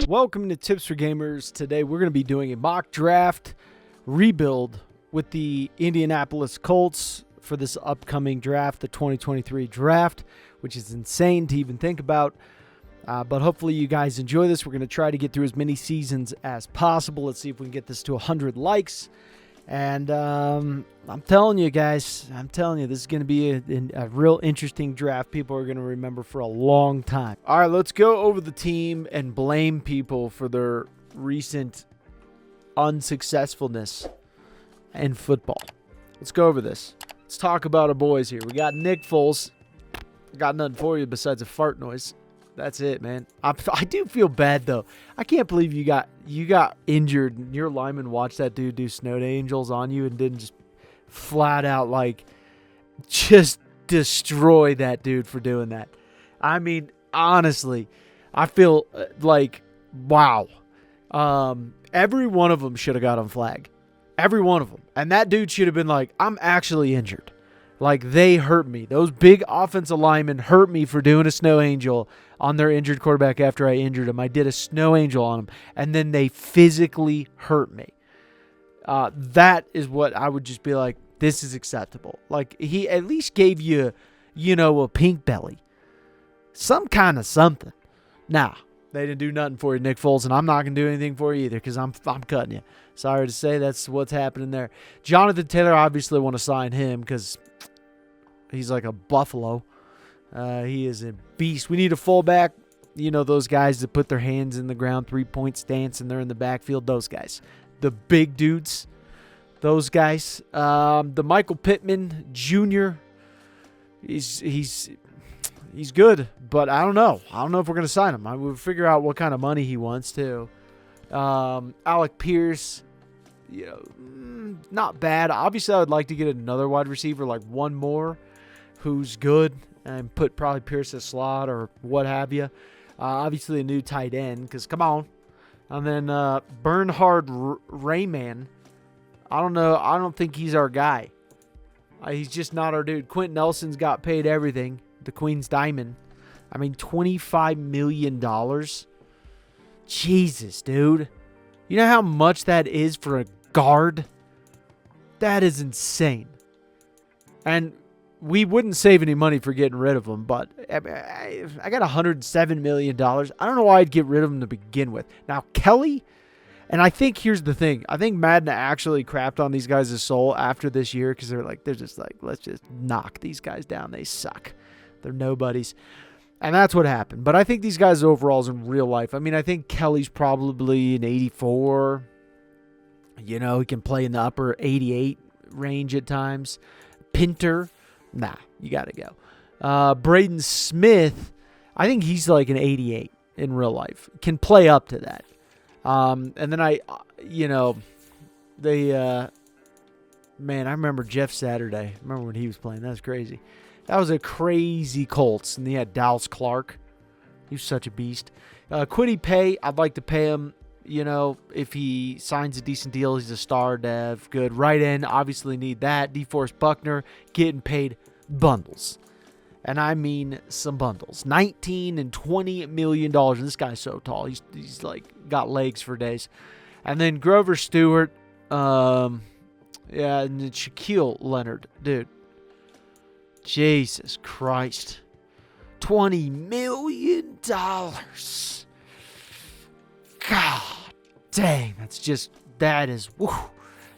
Welcome to Tips for Gamers. Today we're going to be doing a mock draft rebuild with the Indianapolis Colts for this upcoming draft, the 2023 draft, which is insane to even think about. But hopefully you guys enjoy this. We're going to try to get through as many seasons as possible. Let's see if we can get this to 100 likes. And I'm telling you guys, this is going to be a real interesting draft. People are going to remember for a long time. All right, let's go over the team and blame people for their recent unsuccessfulness in football. Let's go over this. Let's talk about our boys here. We got Nick Foles. Got nothing for you besides a fart noise. That's it, man. I do feel bad, though. I can't believe you got injured and your lineman watched that dude do snow angels on you and didn't just flat out, like, just destroy that dude for doing that. I mean, honestly, I feel like, wow. Every one of them should have got on flag. Every one of them. And that dude should have been like, I'm actually injured. Like, they hurt me. Those big offensive linemen hurt me for doing a snow angel on their injured quarterback after I injured him. I did a snow angel on him, and then they physically hurt me. That is what I would just be like, this is acceptable. Like, he at least gave you, a pink belly. Some kind of something. Nah, they didn't do nothing for you, Nick Foles, and I'm not going to do anything for you either because I'm cutting you. Sorry to say, that's what's happening there. Jonathan Taylor, obviously want to sign him because he's like a buffalo. He is a beast. We need a fullback. Those guys that put their hands in the ground, 3-point stance, and they're in the backfield. Those guys. The big dudes. Those guys. The Michael Pittman Jr. He's good, but I don't know. I don't know if we're going to sign him. I will figure out what kind of money he wants, too. Alec Pierce. Not bad. Obviously, I would like to get another wide receiver, like one more, who's good, and put probably Pierce as slot or what have you. Obviously, a new tight end, because come on. And then Bernhard Rayman. I don't know. I don't think he's our guy. He's just not our dude. Quentin Nelson's got paid everything. The Queen's Diamond. I mean, $25 million. Jesus, dude. You know how much that is for a guard? That is insane. And we wouldn't save any money for getting rid of him, but I got $107 million. I don't know why I'd get rid of him to begin with. Now, Kelly, and I think here's the thing. I think Madden actually crapped on these guys' soul after this year because they're just like, let's just knock these guys down. They suck. They're nobodies. And that's what happened. But I think these guys' overalls in real life, I mean, I think Kelly's probably an 84. He can play in the upper 88 range at times. Pinter, nah, you got to go. Braden Smith, I think he's like an 88 in real life. Can play up to that. And then I remember Jeff Saturday. I remember when he was playing. That was crazy. That was a crazy Colts. And he had Dallas Clark. He was such a beast. Quiddy Pay, I'd like to pay him. If he signs a decent deal, he's a star dev. Good. Right end, obviously need that. DeForest Buckner, getting paid bundles. And I mean some bundles. $19 and $20 million. And this guy's so tall. He's like got legs for days. And then Grover Stewart. And then Shaquille Leonard. Dude. Jesus Christ. $20 million. God dang. That is, whew.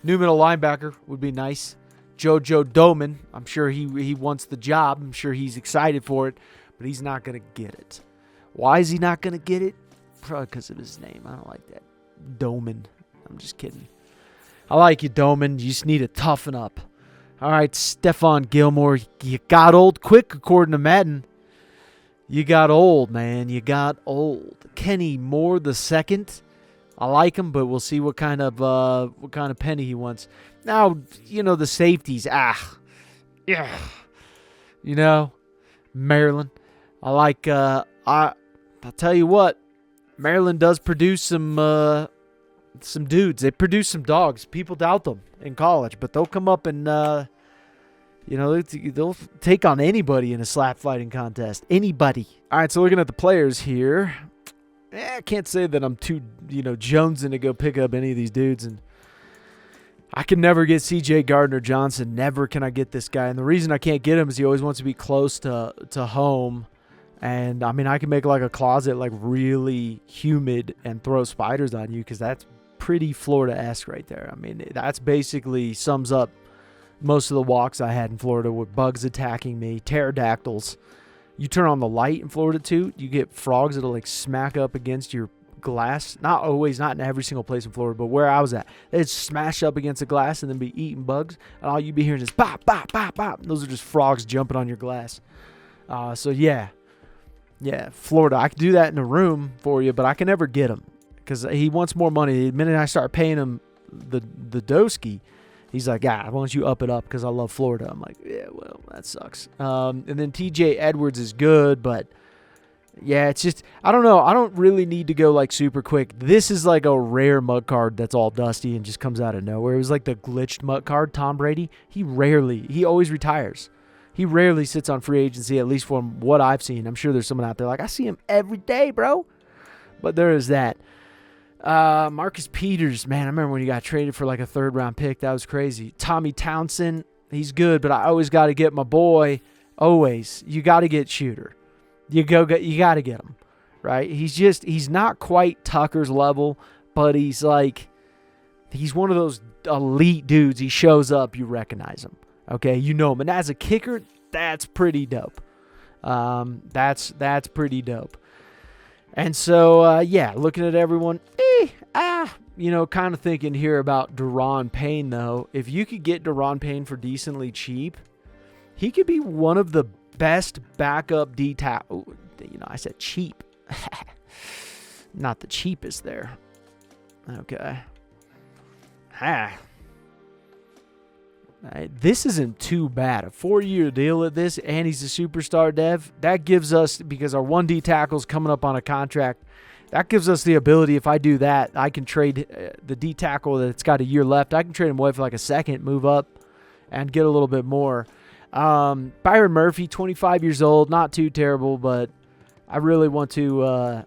New middle linebacker would be nice. JoJo Doman. I'm sure he wants the job. I'm sure he's excited for it. But he's not going to get it. Why is he not going to get it? Probably because of his name. I don't like that. Doman. I'm just kidding. I like you, Doman. You just need to toughen up. All right, Stephon Gilmore. You got old quick, according to Madden. You got old, man. You got old. Kenny Moore II. I like him, but we'll see what kind of penny he wants. Now, the safeties. Yeah. Maryland. I like. I'll tell you what. Maryland does produce some dudes. They produce some dogs. People doubt them in college, but they'll come up and they'll take on anybody in a slap fighting contest. Anybody. All right, so looking at the players here. I can't say that I'm too, jonesing to go pick up any of these dudes. And I can never get C.J. Gardner-Johnson. Never can I get this guy. And the reason I can't get him is he always wants to be close to home. And, I mean, I can make like a closet like really humid and throw spiders on you because that's pretty Florida-esque right there. I mean, that's basically sums up most of the walks I had in Florida with bugs attacking me, pterodactyls. You turn on the light in Florida, too, you get frogs that'll like smack up against your glass. Not always, not in every single place in Florida, but where I was at, they'd smash up against the glass and then be eating bugs, and all you'd be hearing is bop, bop, bop, bop. And those are just frogs jumping on your glass. So yeah, Florida. I could do that in a room for you, but I can never get him because he wants more money. The minute I start paying him the doski, he's like, why don't you up it up because I love Florida. I'm like, yeah, well, that sucks. And then TJ Edwards is good, but yeah, it's just, I don't know. I don't really need to go like super quick. This is like a rare mud card that's all dusty and just comes out of nowhere. It was like the glitched mud card, Tom Brady. He always retires. He rarely sits on free agency, at least from what I've seen. I'm sure there's someone out there like, I see him every day, bro. But there is that. Marcus Peters, man, I remember when he got traded for like a 3rd-round pick. That was crazy. Tommy Townsend, he's good, but I always got to get my boy. Always. You got to get Shooter. You got to get him, right? He's not quite Tucker's level, but he's one of those elite dudes. He shows up, you recognize him. Okay, you know him. And as a kicker, that's pretty dope. That's pretty dope. And so, looking at everyone, kind of thinking here about Daron Payne, though. If you could get Daron Payne for decently cheap, he could be one of the best backup D-tackle. I said cheap. Not the cheapest there. Okay. This isn't too bad. A 4-year deal at this, and he's a superstar dev. That gives us, because our 1D tackle's coming up on a contract, that gives us the ability, if I do that, I can trade the D tackle that's got a year left. I can trade him away for like a second, move up, and get a little bit more. Byron Murphy, 25 years old, not too terrible, but I really want to, I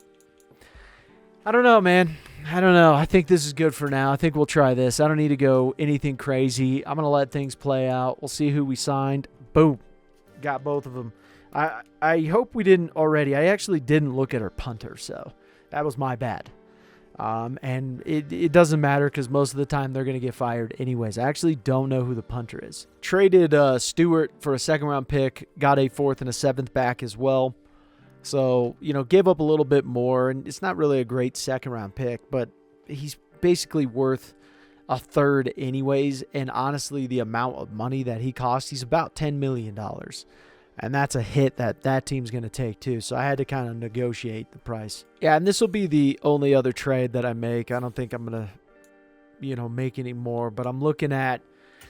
don't know, man. I don't know. I think this is good for now. I think we'll try this. I don't need to go anything crazy. I'm going to let things play out. We'll see who we signed. Boom. Got both of them. I hope we didn't already. I actually didn't look at our punter, so that was my bad. And it doesn't matter because most of the time they're going to get fired anyways. I actually don't know who the punter is. Traded Stewart for a 2nd-round pick. Got a 4th and a 7th back as well. So, give up a little bit more. And it's not really a great 2nd-round pick, but he's basically worth a 3rd anyways. And honestly, the amount of money that he cost, he's about $10 million. And that's a hit that team's going to take too. So I had to kind of negotiate the price. Yeah, and this will be the only other trade that I make. I don't think I'm going to, make any more. But I'm looking at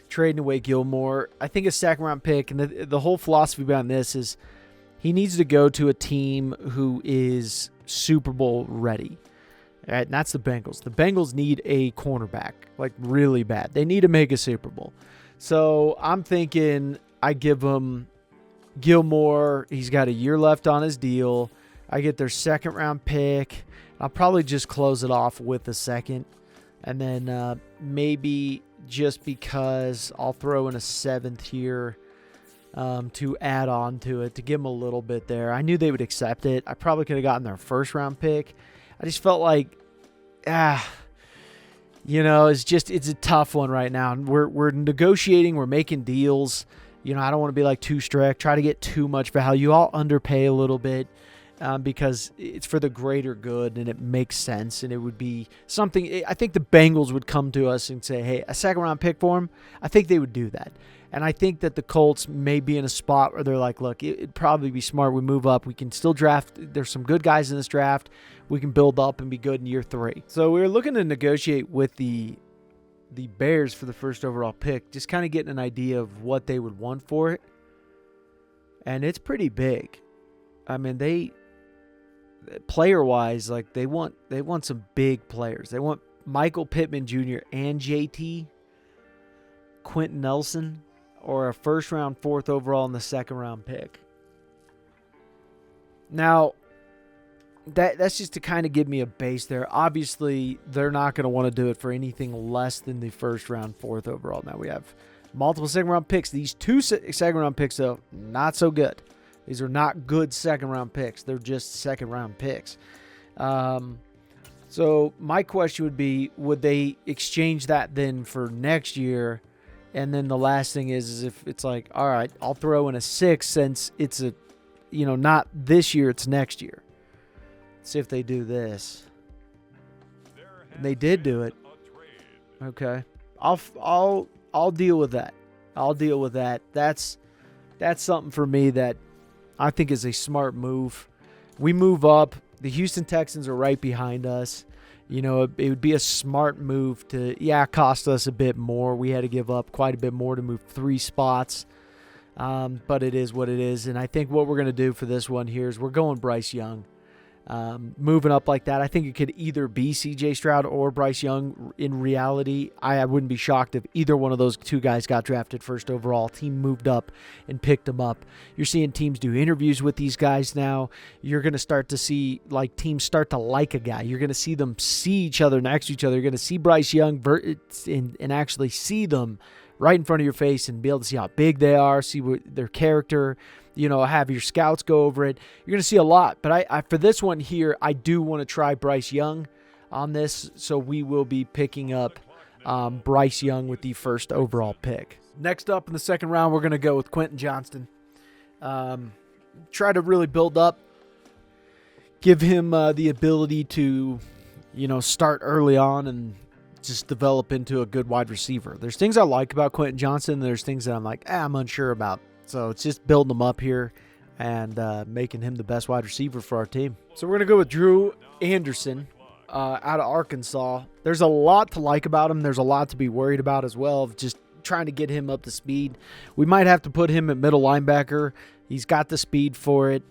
trading away Gilmore. I think a 2nd-round pick. And the whole philosophy behind this is he needs to go to a team who is Super Bowl ready. Right? And that's the Bengals. The Bengals need a cornerback, like really bad. They need to make a Super Bowl. So I'm thinking I give them Gilmore. He's got a year left on his deal. I get their 2nd-round pick. I'll probably just close it off with a 2nd. And then maybe just because I'll throw in a 7th here to add on to it, to give them a little bit there. I knew they would accept it. I probably could have gotten their 1st-round pick. I just felt like, it's a tough one right now. And we're negotiating. We're making deals. I don't want to be like too strict, try to get too much value. I'll underpay a little bit because it's for the greater good and it makes sense. And it would be something, I think the Bengals would come to us and say, hey, a 2nd-round pick for him. I think they would do that. And I think that the Colts may be in a spot where they're like, look, it'd probably be smart. We move up. We can still draft. There's some good guys in this draft. We can build up and be good in year 3. So we were looking to negotiate with the Bears for the 1st overall pick, just kind of getting an idea of what they would want for it. And it's pretty big. I mean, player-wise, like they want some big players. They want Michael Pittman Jr. and JT, Quentin Nelson, or a 1st-round, 4th overall, and the 2nd-round pick. Now, that's just to kind of give me a base there. Obviously, they're not going to want to do it for anything less than the first round, 4th overall. Now we have multiple second-round picks. These 2 second-round picks, though, not so good. These are not good second-round picks. They're just second-round picks. So my question would be, would they exchange that then for next year? And then the last thing is if it's like, all right, I'll throw in a 6 since it's a, not this year, it's next year. Let's see if they do this. And they did do it. Okay. I'll deal with that. I'll deal with that. That's something for me that I think is a smart move. We move up. The Houston Texans are right behind us. It would be a smart move to, cost us a bit more. We had to give up quite a bit more to move 3 spots. But it is what it is. And I think what we're going to do for this one here is we're going Bryce Young. Moving up like that, I think it could either be C.J. Stroud or Bryce Young. In reality, I wouldn't be shocked if either one of those 2 guys got drafted first overall. Team moved up and picked them up. You're seeing teams do interviews with these guys now. You're going to start to see teams start to like a guy. You're going to see them see each other next to each other. You're going to see Bryce Young and actually see them right in front of your face and be able to see how big they are, see their character, have your scouts go over it. You're going to see a lot. But I for this one here, I do want to try Bryce Young on this. So we will be picking up Bryce Young with the first overall pick. Next up in the second round, we're going to go with Quentin Johnston. Try to really build up. Give him the ability to, start early on and just develop into a good wide receiver. There's things I like about Quentin Johnston. There's things that I'm like, I'm unsure about. So it's just building him up here and making him the best wide receiver for our team. So we're going to go with Drew Anderson out of Arkansas. There's a lot to like about him. There's a lot to be worried about as well, of just trying to get him up to speed. We might have to put him at middle linebacker. He's got the speed for it.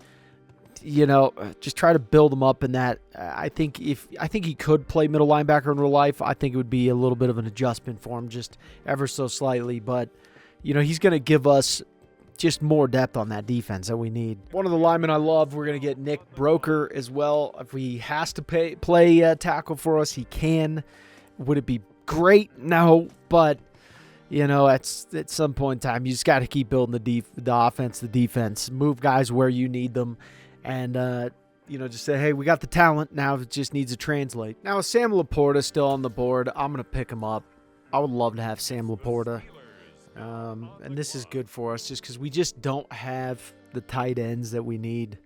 Just try to build him up in that. I think he could play middle linebacker in real life. I think it would be a little bit of an adjustment for him, just ever so slightly. But, he's going to give us just more depth on that defense that we need. One of the linemen I love, we're going to get Nick Broker as well. If he has to play tackle for us, he can. Would it be great? No, but, at some point in time, you just got to keep building the offense, the defense. Move guys where you need them. And, just say, hey, we got the talent. Now it just needs to translate. Now, Sam Laporta still on the board. I'm going to pick him up. I would love to have Sam Laporta. And this is good for us just because we just don't have the tight ends that we need.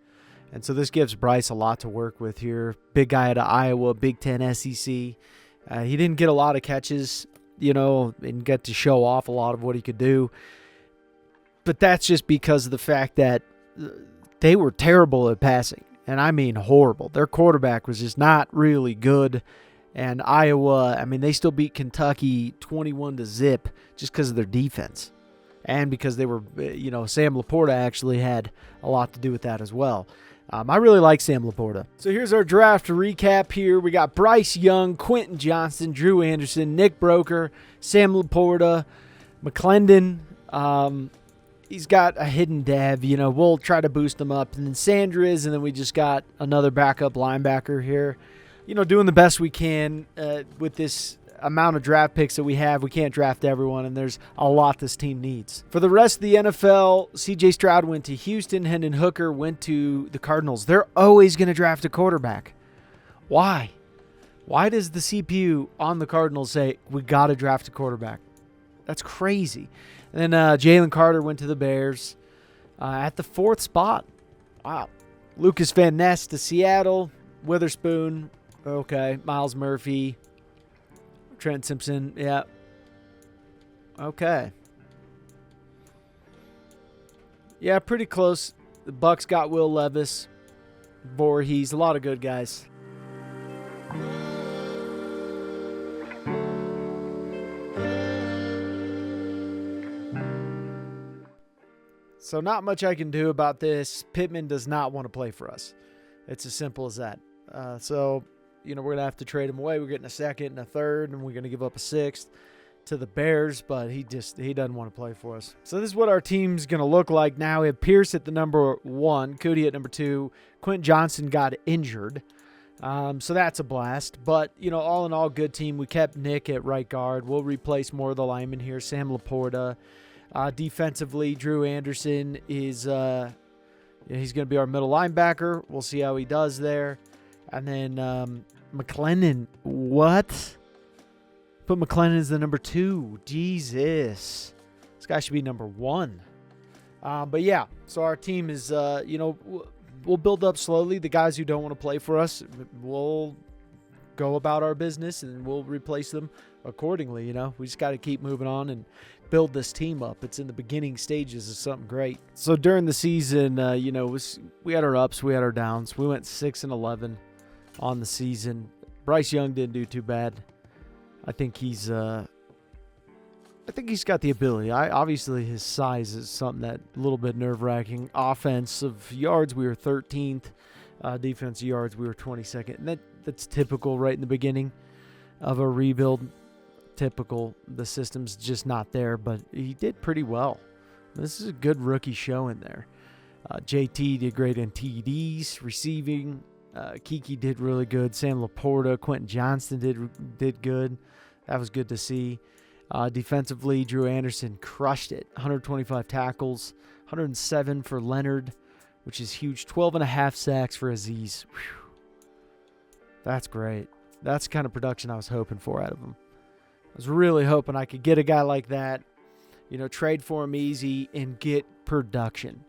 And so this gives Bryce a lot to work with here. Big guy out of Iowa, Big Ten SEC. He didn't get a lot of catches, and get to show off a lot of what he could do. But that's just because of the fact that they were terrible at passing. And I mean horrible. Their quarterback was just not really good. And Iowa, they still beat Kentucky 21-0 just because of their defense. And because they were, Sam Laporta actually had a lot to do with that as well. I really like Sam Laporta. So here's our draft recap here. We got Bryce Young, Quentin Johnston, Drew Anderson, Nick Broker, Sam Laporta, McClendon. He's got a hidden dev. We'll try to boost him up. And then Sanders, and then we just got another backup linebacker here. Doing the best we can with this amount of draft picks that we have. We can't draft everyone, and there's a lot this team needs. For the rest of the NFL, C.J. Stroud went to Houston. Hendon Hooker went to the Cardinals. They're always going to draft a quarterback. Why? Why does the CPU on the Cardinals say, we got to draft a quarterback? That's crazy. And then Jalen Carter went to the Bears at the 4th spot. Wow. Lucas Van Ness to Seattle. Witherspoon. Okay, Miles Murphy, Trent Simpson, yeah. Okay. Yeah, pretty close. The Bucks got Will Levis, Voorhees, a lot of good guys. So not much I can do about this. Pittman does not want to play for us. It's as simple as that. We're going to have to trade him away. We're getting a second and a third, and we're going to give up a 6th. to the Bears, but he doesn't want to play for us. So this is what our team's going to look like now. We have Pierce at the number 1, Cody at number 2. Quentin Johnson got injured. So that's a blast. But, all in all, good team. We kept Nick at right guard. We'll replace more of the linemen here. Sam Laporta. Defensively, Drew Anderson is he's going to be our middle linebacker. We'll see how he does there. And then McLennan. What? Put McLennan as the number 2. Jesus. This guy should be number 1. But yeah, so our team is, we'll build up slowly. The guys who don't want to play for us, we'll go about our business and we'll replace them accordingly. We just got to keep moving on and build this team up. It's in the beginning stages of something great. So during the season, we had our ups, we had our downs. We went 6-11 on the season. Bryce Young didn't do too bad. I think he's got the ability. Obviously his size is something that a little bit nerve-wracking. Offensive yards, we were 13th. Defensive yards, we were 22nd. And that's typical right in the beginning of a rebuild. Typical. The system's just not there, but he did pretty well. This is a good rookie show in there. JT did great in TDs, receiving. Kiki did really good. Sam Laporta, Quentin Johnston did good. That was good to see. Defensively, Drew Anderson crushed it. 125 tackles, 107 for Leonard, which is huge. 12.5 sacks for Aziz. Whew. That's great. That's the kind of production I was hoping for out of him. I was really hoping I could get a guy like that, trade for him easy and get production.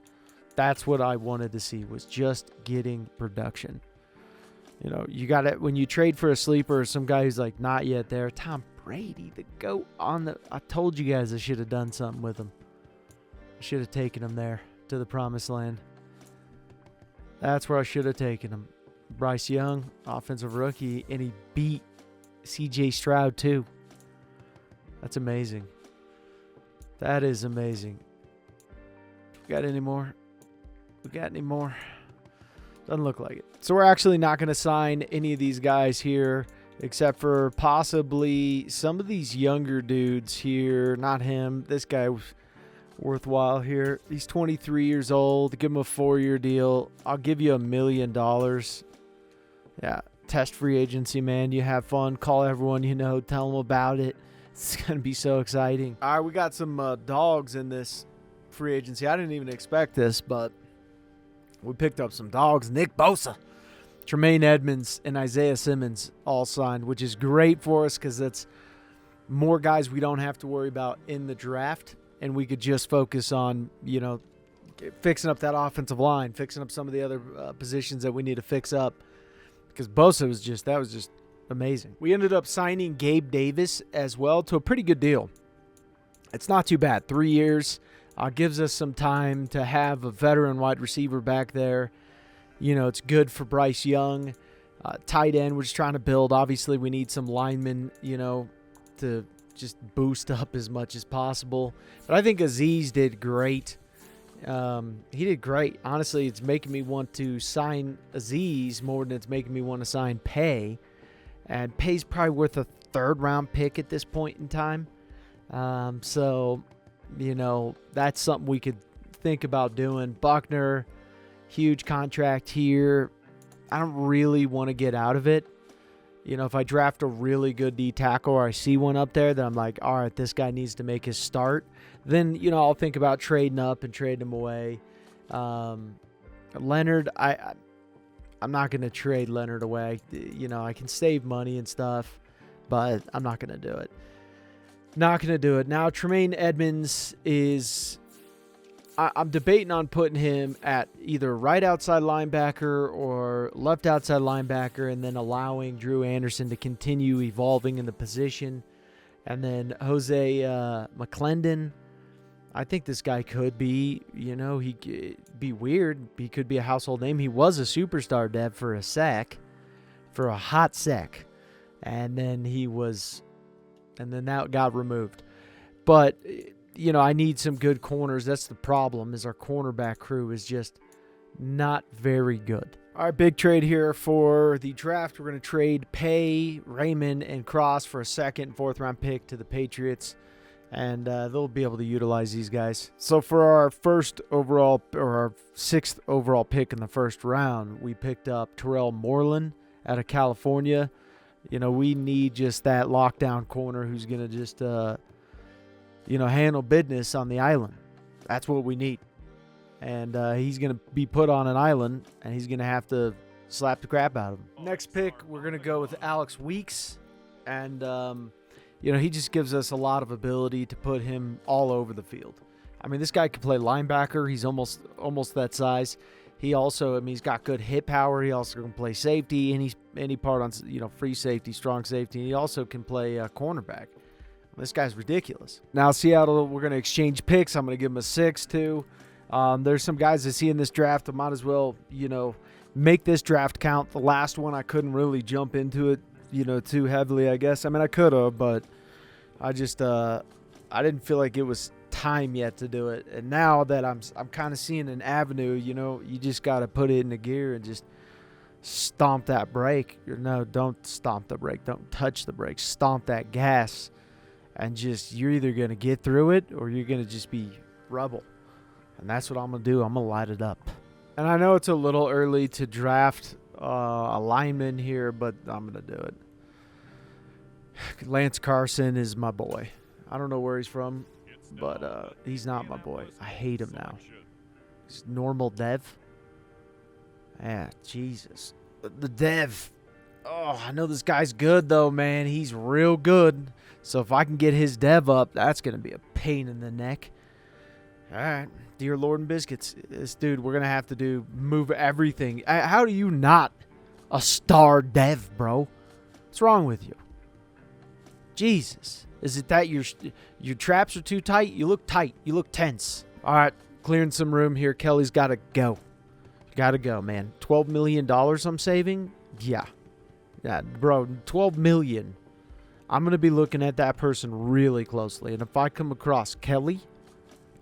That's what I wanted to see, was just getting production. You got it when you trade for a sleeper or some guy who's like not yet there. Tom Brady, the GOAT on the. I told you guys I should have done something with him. I should have taken him there to the promised land. That's where I should have taken him. Bryce Young, offensive rookie, and he beat C.J. Stroud too. That's amazing. That is amazing. We got any more? Doesn't look like it. So we're actually not going to sign any of these guys here, except for possibly some of these younger dudes here. Not him. This guy was worthwhile here. He's 23 years old. Give him a 4-year deal. I'll give you $1 million. Yeah, test free agency, man. You have fun. Call everyone you know. Tell them about it. It's going to be so exciting. All right, we got some dogs in this free agency. I didn't even expect this, but we picked up some dogs. Nick Bosa, Tremaine Edmonds, and Isaiah Simmons all signed, which is great for us because that's more guys we don't have to worry about in the draft, and we could just focus on, fixing up that offensive line, fixing up some of the other positions that we need to fix up, because Bosa was just amazing. We ended up signing Gabe Davis as well to a pretty good deal. It's not too bad. 3 years. Gives us some time to have a veteran wide receiver back there. It's good for Bryce Young. Tight end, we're just trying to build. Obviously, we need some linemen, to just boost up as much as possible. But I think Aziz did great. He did great. Honestly, it's making me want to sign Aziz more than it's making me want to sign Pay. And Pay's probably worth a 3rd-round pick at this point in time. So that's something we could think about doing. Buckner, huge contract here. I don't really want to get out of it. If I draft a really good D tackle or I see one up there that I'm like, all right, this guy needs to make his start, then, I'll think about trading up and trading him away. Leonard, I'm not going to trade Leonard away. I can save money and stuff, but I'm not going to do it. Not going to do it. Now, Tremaine Edmonds is... I'm debating on putting him at either right outside linebacker or left outside linebacker, and then allowing Drew Anderson to continue evolving in the position. And then Jose McClendon, I think this guy could be, he could be weird. He could be a household name. He was a superstar dev for a hot sec. And then that got removed. But, I need some good corners. That's the problem, is our cornerback crew is just not very good. All right, big trade here for the draft. We're going to trade Pay, Raymond, and Cross for a second and fourth round pick to the Patriots. And they'll be able to utilize these guys. So for our first overall, or our sixth overall pick in the first round, we picked up Terrell Moreland out of California. You know, we need just that lockdown corner who's going to just, handle business on the island. That's what we need. And he's going to be put on an island, and he's going to have to slap the crap out of him. Next pick, we're going to go with Alex Weeks. And, he just gives us a lot of ability to put him all over the field. I mean, this guy can play linebacker. He's almost that size. He also, he's got good hit power. He also can play safety, any part on, free safety, strong safety. He also can play cornerback. This guy's ridiculous. Now, Seattle, we're going to exchange picks. I'm going to give him a 6, too. There's some guys I see in this draft. I might as well, make this draft count. The last one, I couldn't really jump into it, too heavily, I guess. I mean, I could have, but I just, I didn't feel like it was time yet to do it. And now that I'm kind of seeing an avenue, you just got to put it into gear and just stomp that brake. No, don't stomp the brake. Don't touch the brake. Stomp that gas. And you're either going to get through it or you're going to just be rubble. And that's what I'm going to do. I'm going to light it up. And I know it's a little early to draft a lineman here, but I'm going to do it. Lance Carson is my boy. I don't know where he's from, but he's not my boy. I hate him now. He's normal dev. Yeah, Jesus. The dev. Oh, I know this guy's good, though, man. He's real good. So if I can get his dev up, that's going to be a pain in the neck. All right. Dear Lord and Biscuits, this dude, we're going to have to move everything. How do you not a star dev, bro? What's wrong with you? Jesus. Is it that your traps are too tight? You look tight. You look tense. All right. Clearing some room here. Kelly's got to go. Got to go, man. $12 million I'm saving? Yeah. Yeah, bro, $12 million. I'm going to be looking at that person really closely. And if I come across Kelly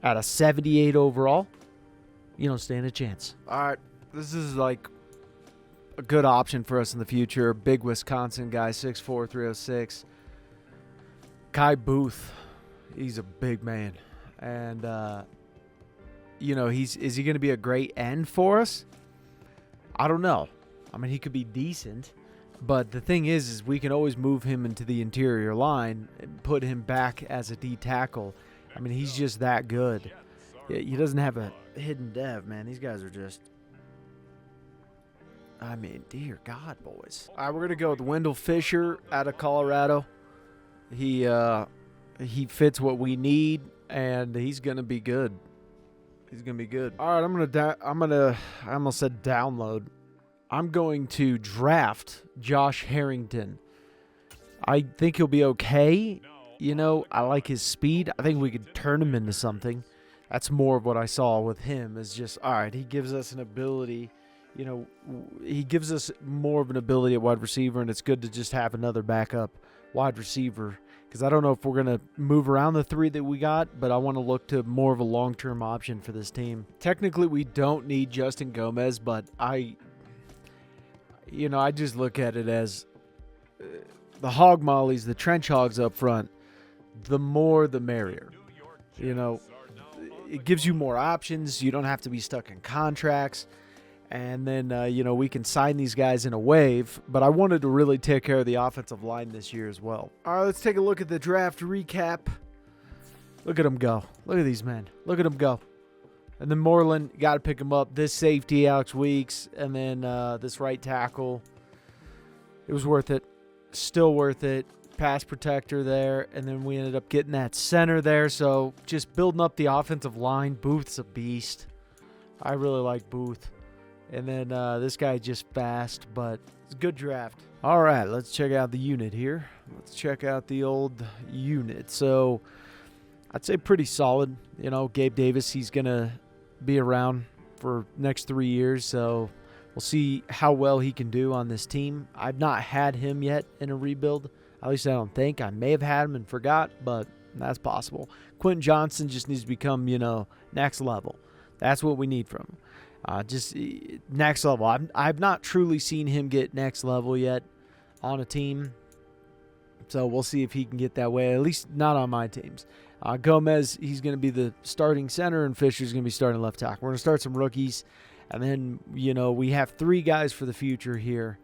at a 78 overall, you don't stand a chance. All right. This is like a good option for us in the future. Big Wisconsin guy, 6'4", 306. Kai Booth. He's a big man. And, is he going to be a great end for us? I don't know. I mean, he could be decent. But the thing is we can always move him into the interior line and put him back as a D tackle. I mean, he's just that good. He doesn't have a hidden dev, man. These guys are just, dear God, boys. All right, we're going to go with Wendell Fisher out of Colorado. He fits what we need, and he's going to be good. He's going to be good. All right, I almost said download. I'm going to draft Josh Harrington. I think he'll be okay. I like his speed. I think we could turn him into something. That's more of what I saw with him is just, all right, he gives us an ability. He gives us more of an ability at wide receiver, and it's good to just have another backup wide receiver because I don't know if we're going to move around the three that we got, but I want to look to more of a long-term option for this team. Technically, we don't need Justin Gomez, but I just look at it as the hog mollies, the trench hogs up front, the more the merrier. It gives you more options. You don't have to be stuck in contracts. And then, we can sign these guys in a wave. But I wanted to really take care of the offensive line this year as well. All right, let's take a look at the draft recap. Look at them go. Look at these men. Look at them go. And then Moreland, got to pick him up. This safety, Alex Weeks, and then this right tackle. It was worth it. Still worth it. Pass protector there. And then we ended up getting that center there. So just building up the offensive line. Booth's a beast. I really like Booth. And then this guy just fast, but it's a good draft. All right, let's check out the unit here. Let's check out the old unit. So I'd say pretty solid. Gabe Davis, he's going to be around for next 3 years, so we'll see how well he can do on this team. I've not had him yet in a rebuild. At least I don't think. I may have had him and forgot, but that's possible. Quentin Johnson just needs to become, next level. That's what we need from him. Just next level. I've not truly seen him get next level yet on a team. So we'll see if he can get that way, at least not on my teams. Gomez, he's going to be the starting center, and Fisher's going to be starting left tackle. We're going to start some rookies, and then, we have 3 guys for the future here.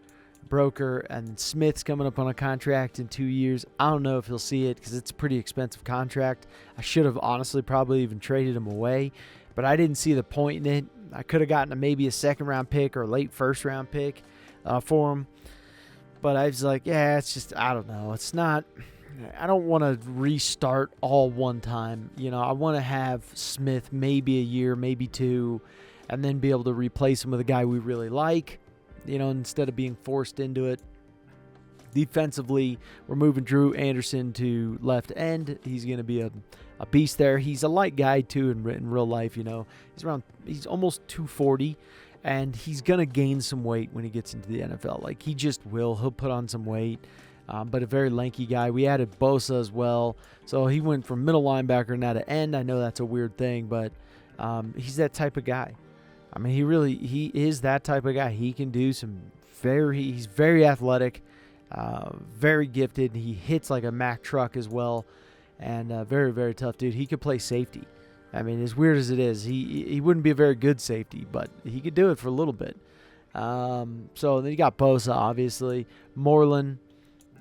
Broker and Smith's coming up on a contract in 2 years. I don't know if he'll see it because it's a pretty expensive contract. I should have honestly probably even traded him away, but I didn't see the point in it. I could have gotten maybe a second-round pick or late first-round pick for him. But I was like, yeah, it's just, I don't know. It's not, I don't want to restart all one time. I want to have Smith maybe a year, maybe 2, and then be able to replace him with a guy we really like, instead of being forced into it. Defensively, we're moving Drew Anderson to left end. He's going to be a beast there. He's a light guy, too, in real life, He's almost 240. And he's going to gain some weight when he gets into the NFL. Like, he just will. He'll put on some weight. But a very lanky guy. We added Bosa as well. So he went from middle linebacker now to end. I know that's a weird thing, but he's that type of guy. I mean, he is that type of guy. He can do he's very athletic, very gifted. He hits like a Mack truck as well. And very, very tough dude. He could play safety. I mean, as weird as it is, he wouldn't be a very good safety, but he could do it for a little bit. So then you got Bosa, obviously. Moreland,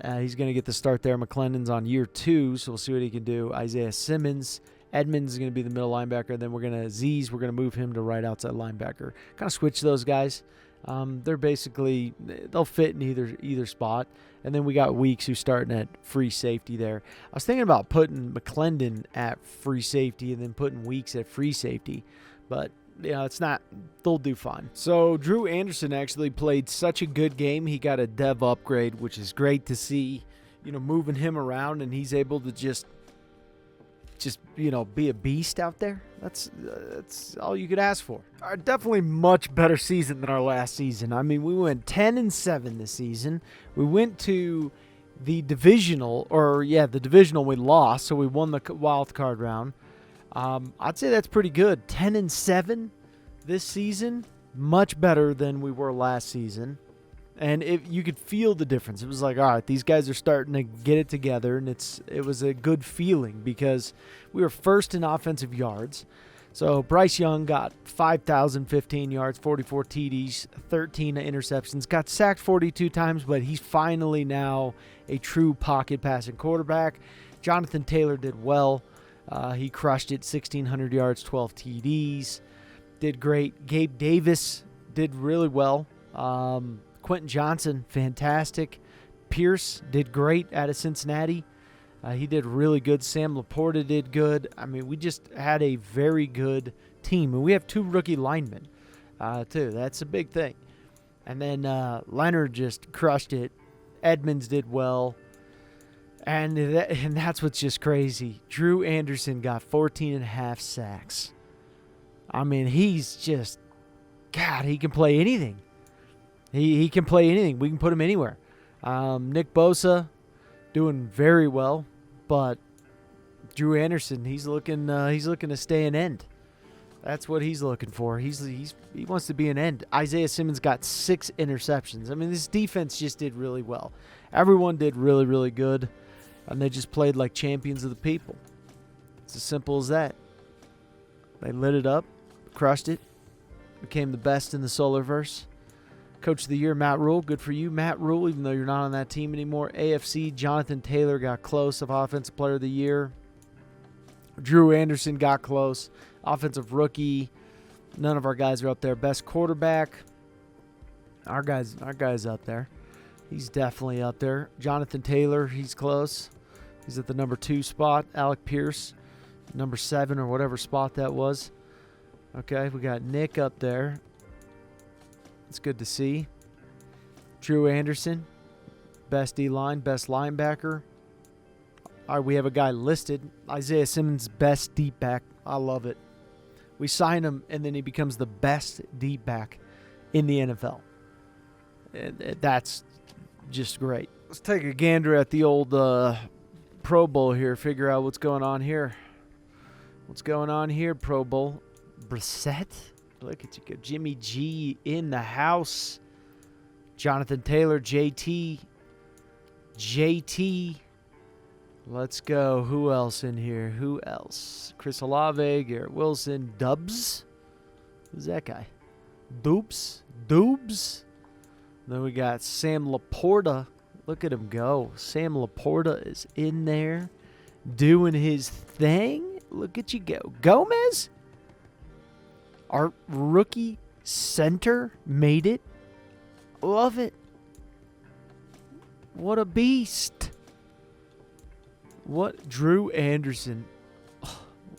he's going to get the start there. McClendon's on year 2, so we'll see what he can do. Isaiah Simmons. Edmonds is going to be the middle linebacker. Then we're going to move him to right outside linebacker. Kind of switch those guys. They're basically, they'll fit in either spot. And then we got Weeks who's starting at free safety there. I was thinking about putting McClendon at free safety and then putting Weeks at free safety. But, it's not, they'll do fine. So Drew Anderson actually played such a good game. He got a dev upgrade, which is great to see, moving him around, and he's able to just be a beast out there. That's all you could ask for. Definitely much better season than our last season. I mean, we went 10-7 this season. We went to the divisional, we lost, so we won the wild card round. I'd say that's pretty good. 10-7 this season, much better than we were last season. And you could feel the difference. It was like, all right, these guys are starting to get it together, and it was a good feeling because we were first in offensive yards. So Bryce Young got 5,015 yards, 44 TDs, 13 interceptions, got sacked 42 times, but he's finally now a true pocket passing quarterback. Jonathan Taylor did well. He crushed it, 1,600 yards, 12 TDs. Did great. Gabe Davis did really well. Quentin Johnson, fantastic. Pierce did great out of Cincinnati. He did really good. Sam Laporta did good. I mean, we just had a very good team. And we have 2 rookie linemen, too. That's a big thing. And then Leonard just crushed it. Edmonds did well. And that's what's just crazy. Drew Anderson got 14.5 sacks. I mean, he's just, God, he can play anything. He can play anything. We can put him anywhere. Nick Bosa doing very well, but Drew Anderson, he's looking to stay an end. That's what he's looking for. He wants to be an end. Isaiah Simmons got 6 interceptions. I mean, this defense just did really well. Everyone did really, really good, and they just played like champions of the people. It's as simple as that. They lit it up, crushed it, became the best in the Solarverse. Coach of the Year, Matt Rule. Good for you, Matt Rule, even though you're not on that team anymore. AFC, Jonathan Taylor got close of Offensive Player of the Year. Drew Anderson got close. Offensive Rookie. None of our guys are up there. Best Quarterback. Our guy's up there. He's definitely up there. Jonathan Taylor, he's close. He's at the number 2 spot. Alec Pierce, number 7 or whatever spot that was. Okay, we got Nick up there. It's good to see. Drew Anderson, best D-line, best linebacker. All right, we have a guy listed. Isaiah Simmons, best deep back. I love it. We sign him, and then he becomes the best deep back in the NFL. That's just great. Let's take a gander at the old Pro Bowl here, figure out what's going on here. What's going on here, Pro Bowl? Brissett? Look at you go. Jimmy G in the house. Jonathan Taylor, JT. JT. Let's go. Who else in here? Who else? Chris Olave, Garrett Wilson, Dubs. Who's that guy? Doobs. Then we got Sam Laporta. Look at him go. Sam Laporta is in there doing his thing. Look at you go. Gomez, our rookie center, made it. Love it. What a beast. What? Drew Anderson.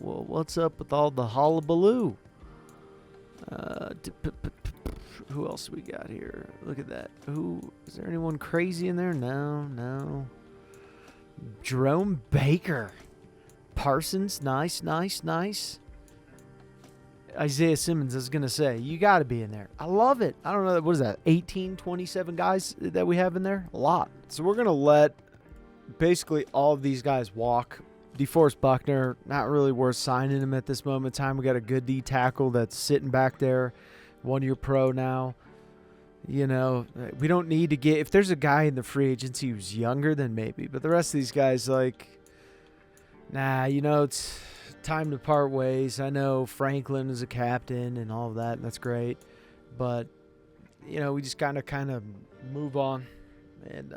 Well, what's up with all the hullabaloo? Who else we got here? Look at that. Who is there? Anyone crazy in there? No. Jerome Baker. Parsons. Nice. Isaiah Simmons, I was going to say, you got to be in there. I love it. I don't know. What is that? 18, 27 guys that we have in there? A lot. So we're going to let basically all of these guys walk. DeForest Buckner, not really worth signing him at this moment in time. We got a good D tackle that's sitting back there. 1-year pro now. You know, we don't need to get, if there's a guy in the free agency who's younger, then maybe. But the rest of these guys, like, nah, you know, it's time to part ways. I know Franklin is a captain and all of that, and that's great. But, you know, we just kind of move on and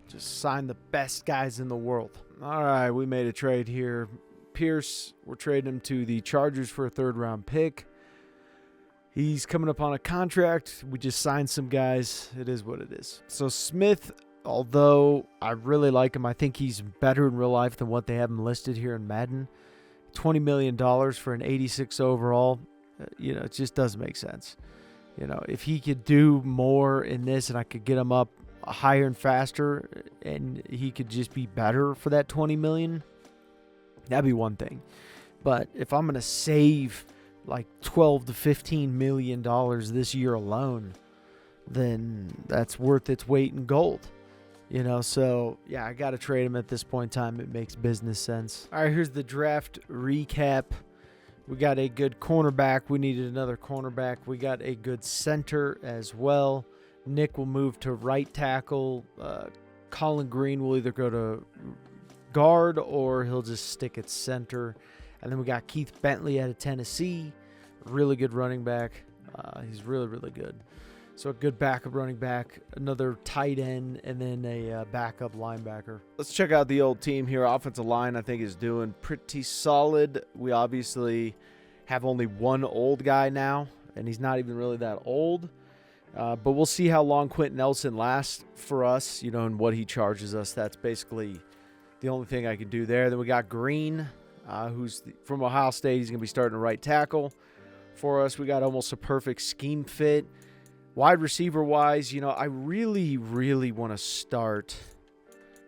just sign the best guys in the world. All right, we made a trade here. Pierce, we're trading him to the Chargers for a 3rd-round pick. He's coming up on a contract. We just signed some guys. It is what it is. So Smith, although I really like him, I think he's better in real life than what they have him listed here in Madden. $20 million for an 86 overall. You know, it just doesn't make sense. You know, if he could do more in this and I could get him up higher and faster and he could just be better for that $20 million, that'd be one thing. But if I'm going to save like $12 to $15 million this year alone, then that's worth its weight in gold. You know, so yeah, I got to trade him at this point in time. It makes business sense. All right, here's the draft recap. We got a good cornerback. We needed another cornerback. We got a good center as well. Nick will move to right tackle. Colin Green will either go to guard or he'll just stick at center. And then we got Keith Bentley out of Tennessee. Really good running back. He's really, really good. So a good backup running back, another tight end, and then a backup linebacker. Let's check out the old team here. Offensive line, I think, is doing pretty solid. We obviously have only one old guy now, and he's not even really that old. But we'll see how long Quentin Nelson lasts for us, you know, and what he charges us. That's basically the only thing I can do there. Then we got Green, who's from Ohio State. He's going to be starting to right tackle for us. We got almost a perfect scheme fit. Wide receiver-wise, you know, I really, really want to start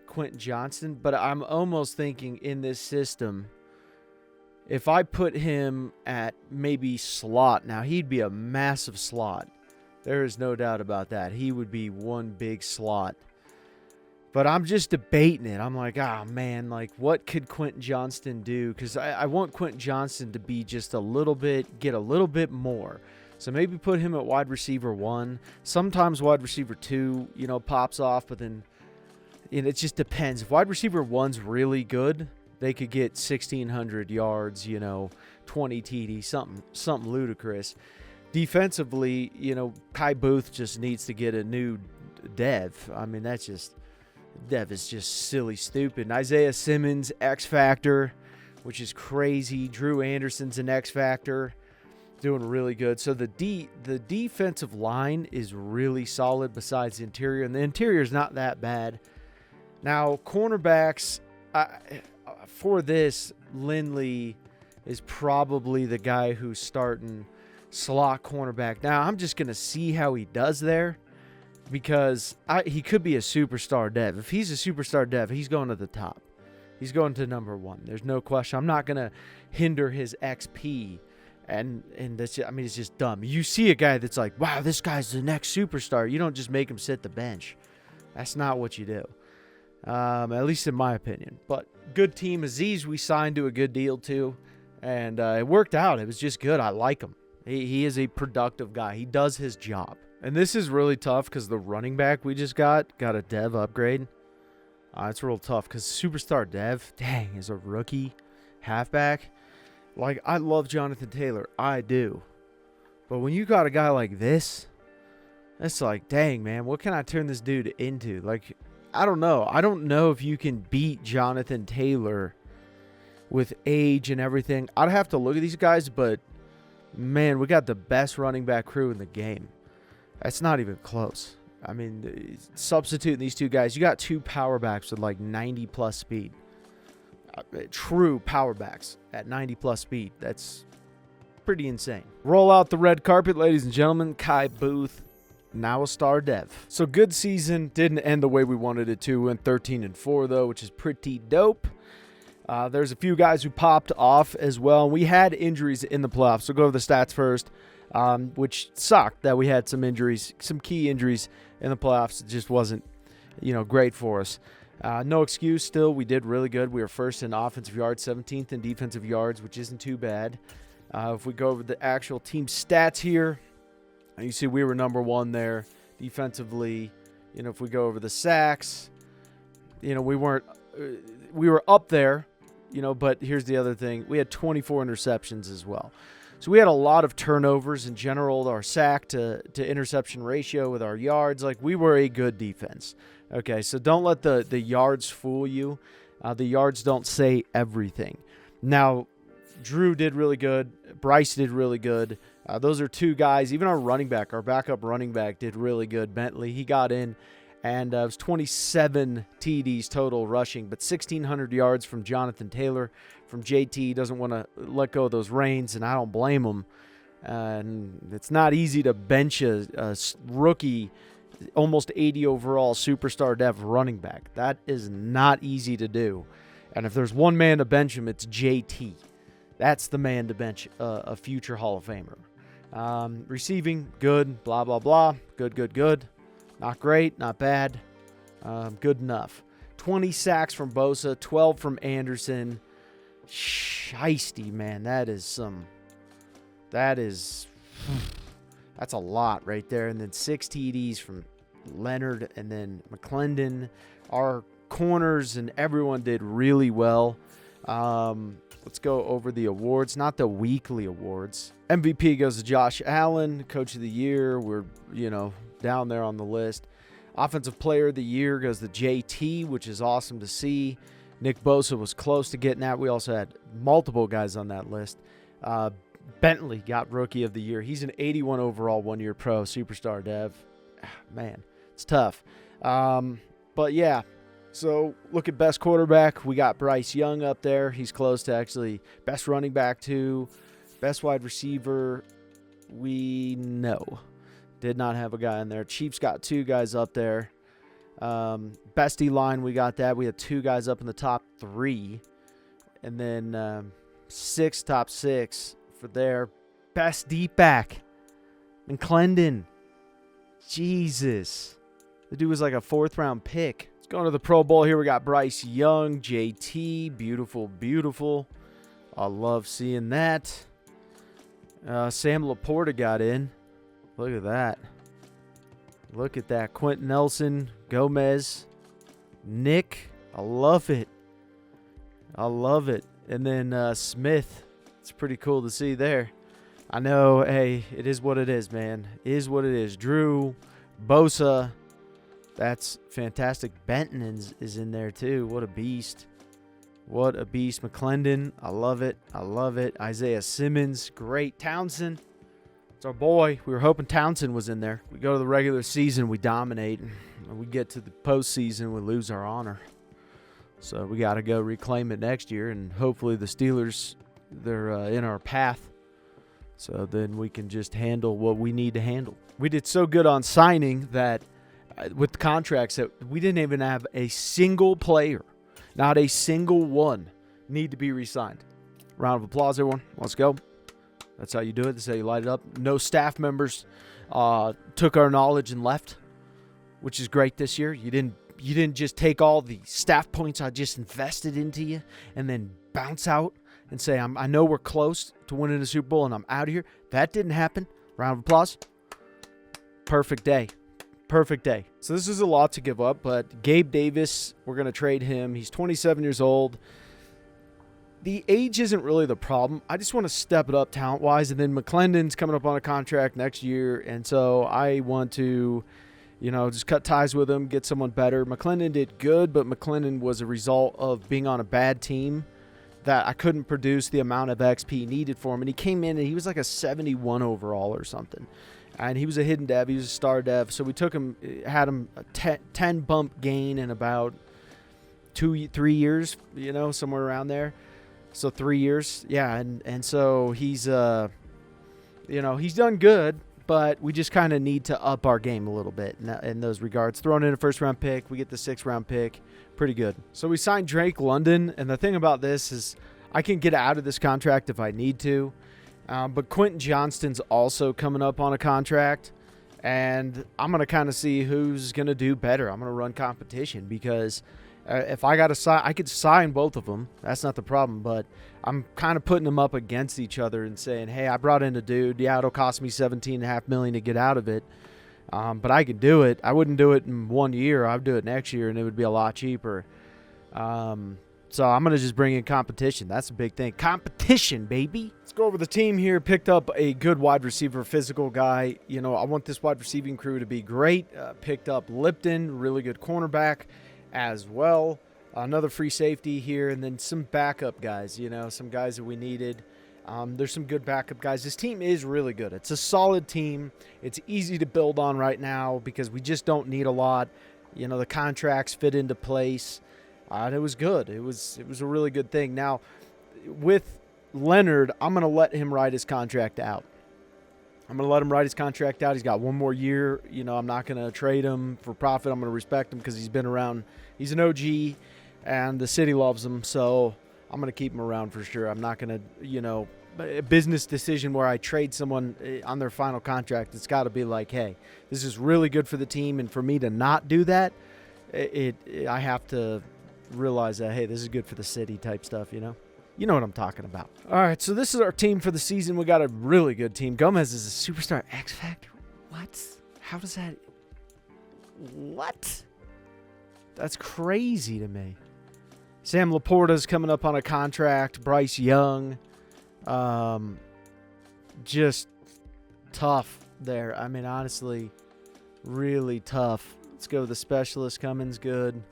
Quentin Johnston, but I'm almost thinking in this system, if I put him at maybe slot, now he'd be a massive slot. There is no doubt about that. He would be one big slot. But I'm just debating it. I'm like, man, like, what could Quentin Johnston do? Because I want Quentin Johnston to be just a little bit, get a little bit more. So maybe put him at wide receiver 1. Sometimes wide receiver 2, you know, pops off, but then it just depends. If wide receiver 1's really good, they could get 1,600 yards, you know, 20 TD, something ludicrous. Defensively, you know, Kai Booth just needs to get a new dev. I mean, dev is just silly stupid. And Isaiah Simmons, X Factor, which is crazy. Drew Anderson's an X Factor. Doing really good. So the defensive line is really solid besides the interior, and the interior is not that bad. Now, cornerbacks, for this, Lindley is probably the guy who's starting slot cornerback. Now, I'm just going to see how he does there because he could be a superstar dev. If he's a superstar dev, he's going to the top. He's going to number 1. There's no question. I'm not going to hinder his XP. And that's, I mean, it's just dumb. You see a guy that's like, wow, this guy's the next superstar. You don't just make him sit the bench. That's not what you do, at least in my opinion. But good team. Aziz, we signed to a good deal too, and it worked out. It was just good. I like him. He is a productive guy. He does his job. And this is really tough because the running back we just got a dev upgrade. It's real tough because superstar dev, dang, is a rookie halfback. Like, I love Jonathan Taylor. I do. But when you got a guy like this, it's like, dang, man, what can I turn this dude into? Like, I don't know. I don't know if you can beat Jonathan Taylor with age and everything. I'd have to look at these guys, but, man, we got the best running back crew in the game. That's not even close. I mean, substituting these two guys, you got two power backs with like 90-plus speed. True power backs at 90-plus speed. That's pretty insane. Roll out the red carpet, ladies and gentlemen. Kai Booth, now a star dev. So good season. Didn't end the way we wanted it to. Went 13-4, though, which is pretty dope. There's a few guys who popped off as well. We had injuries in the playoffs. So go to the stats first, which sucked that we had some injuries, some key injuries in the playoffs. It just wasn't, great for us. No excuse still. We did really good. We were first in offensive yards, 17th in defensive yards, which isn't too bad. If we go over the actual team stats here, you see we were number one there defensively. If we go over the sacks, we were up there, but here's the other thing. We had 24 interceptions as well. So we had a lot of turnovers in general. Our sack to interception ratio with our yards, like we were a good defense. Okay, so don't let the yards fool you. The yards don't say everything. Now, Drew did really good. Bryce did really good. Those are two guys. Even our running back, our backup running back, did really good. Bentley, he got in, and it was 27 TDs total rushing, but 1,600 yards from Jonathan Taylor. From JT, doesn't want to let go of those reins, and I don't blame him. And it's not easy to bench a rookie, almost 80 overall superstar dev running back. That is not easy to do. And if there's one man to bench him, it's JT. That's the man to bench a future Hall of Famer. Receiving, good, blah, blah, blah. Good. Not great, not bad. Good enough. 20 sacks from Bosa, 12 from Anderson. Shiesty, man. That's a lot right there. And then 6 TDs from Leonard and then McClendon. Our corners and everyone did really well. Let's go over the awards, not the weekly awards. MVP goes to Josh Allen, Coach of the Year. We're, down there on the list. Offensive Player of the Year goes to JT, which is awesome to see. Nick Bosa was close to getting that. We also had multiple guys on that list. Bentley got Rookie of the Year. He's an 81 overall one-year pro superstar dev. Man, it's tough. But, yeah. So, look at best quarterback. We got Bryce Young up there. He's close to actually best running back, too. Best wide receiver, we know. Did not have a guy in there. Chiefs got 2 guys up there. Best D-line, we got that. We had 2 guys up in the top 3. And then 6 top 6 for there. Best deep back, McClendon. Jesus. The dude was like a 4th-round pick. Going to the Pro Bowl here, we got Bryce Young, JT, beautiful. I love seeing that. Sam Laporta got in. Look at that. Quentin Nelson, Gomez, Nick. I love it. And then Smith. It's pretty cool to see there. I know, hey, it is what it is, man. It is what it is. Drew, Bosa. That's fantastic. Benton is in there, too. What a beast. McClendon, I love it. Isaiah Simmons, great. Townsend, it's our boy. We were hoping Townsend was in there. We go to the regular season, we dominate. When we get to the postseason, we lose our honor. So we got to go reclaim it next year, and hopefully the Steelers, they're in our path. So then we can just handle what we need to handle. We did so good on signing that with the contracts that we didn't even have a single player, not a single one, need to be re-signed. Round of applause, everyone. Let's go. That's how you do it. That's how you light it up. No staff members took our knowledge and left, which is great this year. You didn't just take all the staff points I just invested into you and then bounce out and say, I know we're close to winning the Super Bowl and I'm out of here. That didn't happen. Round of applause. Perfect day. Perfect day. So this is a lot to give up, but Gabe Davis, we're going to trade him. He's 27 years old. The age isn't really the problem. I just want to step it up talent-wise, and then McClendon's coming up on a contract next year, and so I want to, just cut ties with him, get someone better. McClendon did good, but McClendon was a result of being on a bad team that I couldn't produce the amount of XP needed for him, and he came in and he was like a 71 overall or something, and he was a hidden dev. He was a star dev, so we took him, had him a 10 bump gain in about 2-3 years, somewhere around there. So 3 years, yeah, and so he's he's done good, but we just kind of need to up our game a little bit in those regards. Throwing in a first-round pick, we get the 6th-round pick, pretty good. So we signed Drake London, and the thing about this is I can get out of this contract if I need to, but Quentin Johnston's also coming up on a contract, and I'm going to kind of see who's going to do better. I'm going to run competition because if I got to sign, I could sign both of them. That's not the problem, but I'm kind of putting them up against each other and saying, hey, I brought in a dude. Yeah, it'll cost me $17.5 million to get out of it, but I could do it. I wouldn't do it in 1 year. I'd do it next year, and it would be a lot cheaper. So I'm going to just bring in competition. That's a big thing. Competition, baby. Let's go over the team here. Picked up a good wide receiver, physical guy. I want this wide receiving crew to be great. Picked up Lipton, really good cornerback as well. Another free safety here, and then some backup guys, some guys that we needed. There's some good backup guys. This team is really good. It's a solid team. It's easy to build on right now because we just don't need a lot. The contracts fit into place. And it was good. It was a really good thing. Now, with Leonard, I'm going to let him ride his contract out. I'm going to let him ride his contract out. He's got 1 more year. I'm not going to trade him for profit. I'm going to respect him because he's been around. He's an OG, and the city loves him. So I'm going to keep him around for sure. I'm not going to, a business decision where I trade someone on their final contract. It's got to be like, hey, this is really good for the team. And for me to not do that, I have to realize that, hey, this is good for the city type stuff, You know what I'm talking about. All right, so this is our team for the season. We got a really good team. Gomez is a superstar X Factor. What? How does that... What? That's crazy to me. Sam Laporta's coming up on a contract. Bryce Young. Just tough there. I mean, honestly, really tough. Let's go with the specialist. Cummins, good.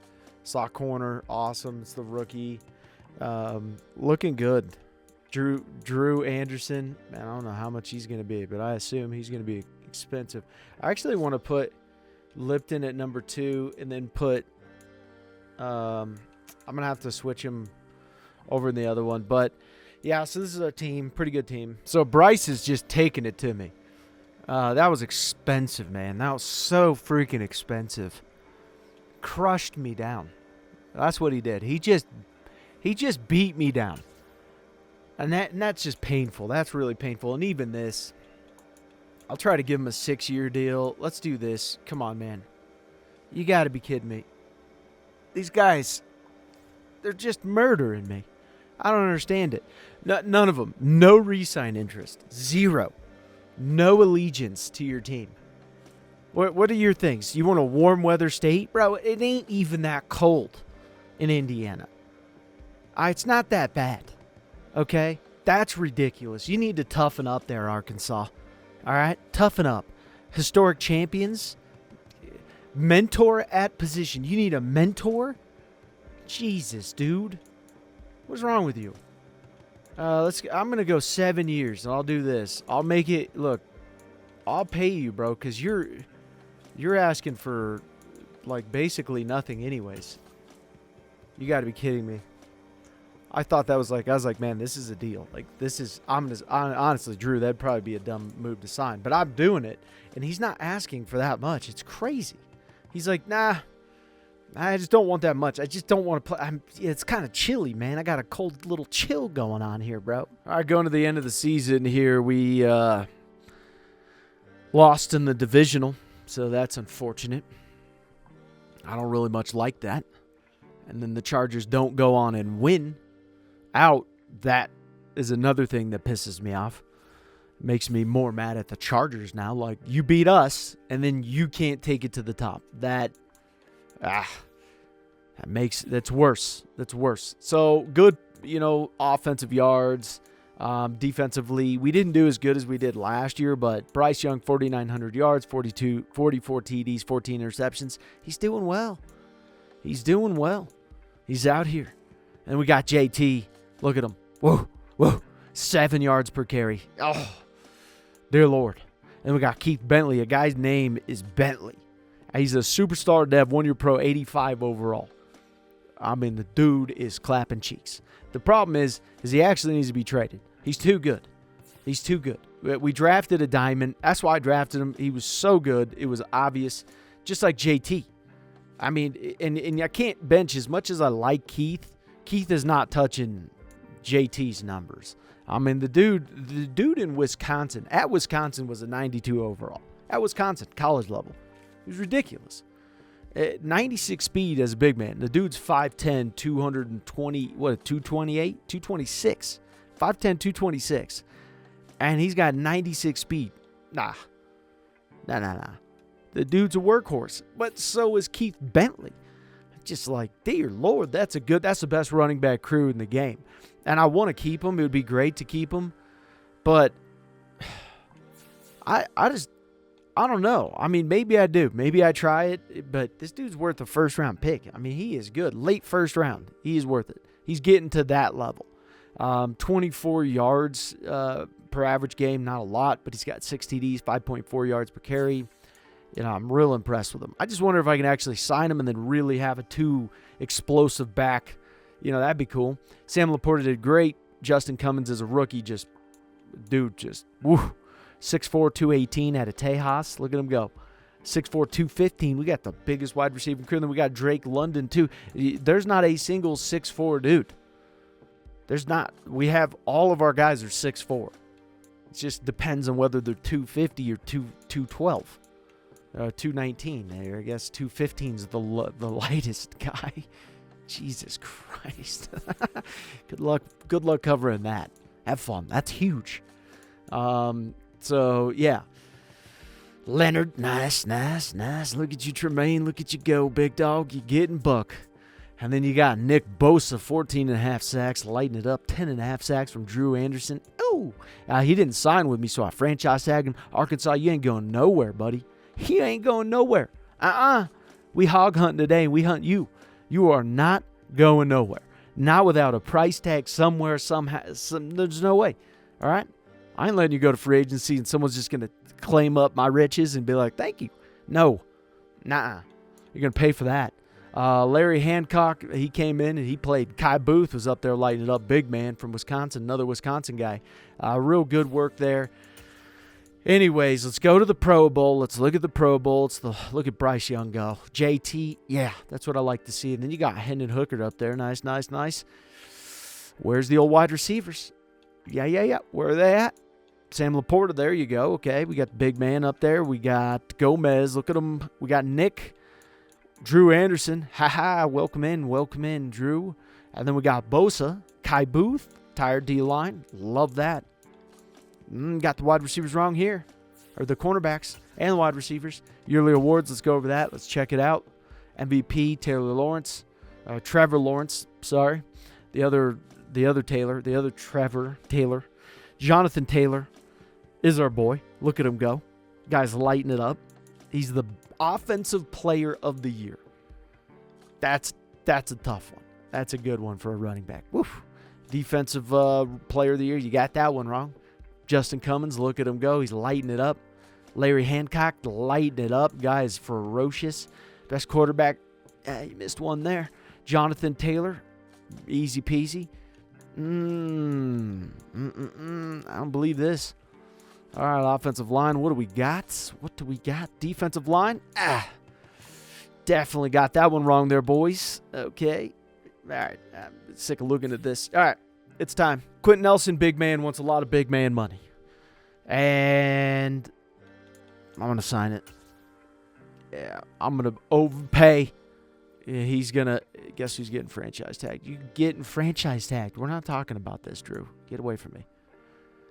Slot corner, awesome. It's the rookie. Looking good. Drew Anderson, man, I don't know how much he's going to be, but I assume he's going to be expensive. I actually want to put Lipton at number 2 and then put I'm going to have to switch him over in the other one. But, yeah, so this is our team. Pretty good team. So Bryce is just taking it to me. That was expensive, man. That was so freaking expensive. Crushed me down. That's what he did. He just beat me down. And that's just painful. That's really painful. And even this, I'll try to give him a 6-year deal. Let's do this. Come on, man. You got to be kidding me. These guys, they're just murdering me. I don't understand it. None of them. No re-sign interest. 0. No allegiance to your team. What are your things? You want a warm weather state? Bro, it ain't even that cold in Indiana. It's not that bad. Okay? That's ridiculous. You need to toughen up there, Arkansas. All right? Toughen up. Historic champions. Mentor at position. You need a mentor? Jesus, dude. What's wrong with you? I'm going to go 7 years, and I'll do this. I'll make it, look, I'll pay you, bro, because you're asking for, like, basically nothing anyways. You got to be kidding me. I thought that was like, I was like, man, this is a deal. Like, this is, honestly, Drew, that'd probably be a dumb move to sign. But I'm doing it, and he's not asking for that much. It's crazy. He's like, nah, I just don't want that much. I just don't want to play. It's kind of chilly, man. I got a cold little chill going on here, bro. All right, going to the end of the season here, we lost in the divisional, so that's unfortunate. I don't really much like that. And then the Chargers don't go on and win out that is another thing that pisses me off. Makes me more mad at the Chargers now. Like, you beat us, and then you can't take it to the top. That's worse. That's worse. So, good, offensive yards. Defensively, we didn't do as good as we did last year, but Bryce Young, 4,900 yards, 44 TDs, 14 interceptions. He's doing well. He's out here. And we got JT. Look at him. Whoa. 7 yards per carry. Oh, dear Lord. And we got Keith Bentley. A guy's name is Bentley. He's a superstar dev, 1-year pro, 85 overall. I mean, the dude is clapping cheeks. The problem is he actually needs to be traded. He's too good. We drafted a diamond. That's why I drafted him. He was so good. It was obvious. Just like JT. I mean, and I can't bench as much as I like Keith. Keith is not touching JT's numbers. I mean, the dude in Wisconsin, at Wisconsin, was a 92 overall. At Wisconsin, college level. It was ridiculous. 96 speed as a big man. The dude's 5'10", 220, 228? 226. 5'10", 226. And he's got 96 speed. Nah. The dude's a workhorse. But so is Keith Bentley. Just like, dear Lord, that's the best running back crew in the game. And I want to keep him. It would be great to keep him. But I don't know. I mean, maybe I do. Maybe I try it. But this dude's worth a first-round pick. I mean, he is good. Late first round. He is worth it. He's getting to that level. 24 yards per average game. Not a lot, but he's got 6 TDs, 5.4 yards per carry. I'm real impressed with him. I just wonder if I can actually sign him and then really have a 2 explosive back. That'd be cool. Sam Laporta did great. Justin Cummins is a rookie. Woo. 6'4", 218 out of Tejas. Look at him go. 6'4", 215. We got the biggest wide receiving crew. Then we got Drake London, too. There's not a single 6'4", dude. There's not. We have all of our guys are 6'4". It just depends on whether they're 250 or 212. 219 there. I guess 215 is the lightest guy. Jesus Christ. Good luck covering that. Have fun. That's huge. So, yeah. Leonard, nice. Look at you, Tremaine. Look at you go, big dog. You're getting buck. And then you got Nick Bosa, 14.5 sacks, lighting it up. 10.5 sacks from Drew Anderson. Oh, he didn't sign with me, so I franchise tagged him. Arkansas, you ain't going nowhere, buddy. He ain't going nowhere. We hog hunting today, and we hunt you. You are not going nowhere. Not without a price tag somewhere, somehow. There's no way. All right? I ain't letting you go to free agency and someone's just going to claim up my riches and be like, thank you. No. Nuh-uh. You're going to pay for that. Larry Hancock, he came in and he played. Kai Booth was up there lighting it up. Big man from Wisconsin, another Wisconsin guy. Real good work there. Anyways, let's go to the Pro Bowl. Let's look at the Pro Bowl. Look at Bryce Young go. JT, yeah, that's what I like to see. And then you got Hendon Hooker up there. Nice. Where's the old wide receivers? Yeah. Where are they at? Sam Laporta, there you go. Okay, we got the big man up there. We got Gomez. Look at him. We got Nick. Drew Anderson. Welcome in, Drew. And then we got Bosa. Kai Booth. Tired D-line. Love that. Got the wide receivers wrong here. Or the cornerbacks and the wide receivers. Yearly awards, let's go over that. Let's check it out. MVP, Trevor Lawrence, sorry. The other Trevor Taylor. Jonathan Taylor is our boy. Look at him go. Guy's lighting it up. He's the offensive player of the year. That's a tough one. That's a good one for a running back. Woof. Defensive player of the year, you got that one wrong. Justin Cummins, look at him go. He's lighting it up. Larry Hancock, lighting it up. Guy is ferocious. Best quarterback, you missed one there. Jonathan Taylor, easy peasy. I don't believe this. All right, offensive line, what do we got? Defensive line, definitely got that one wrong there, boys. Okay. All right, I'm sick of looking at this. All right, it's time. Quentin Nelson, big man, wants a lot of big man money. And I'm going to sign it. Yeah, I'm going to overpay. he's going to – guess who's getting franchise tagged? You getting franchise tagged. We're not talking about this, Drew. Get away from me.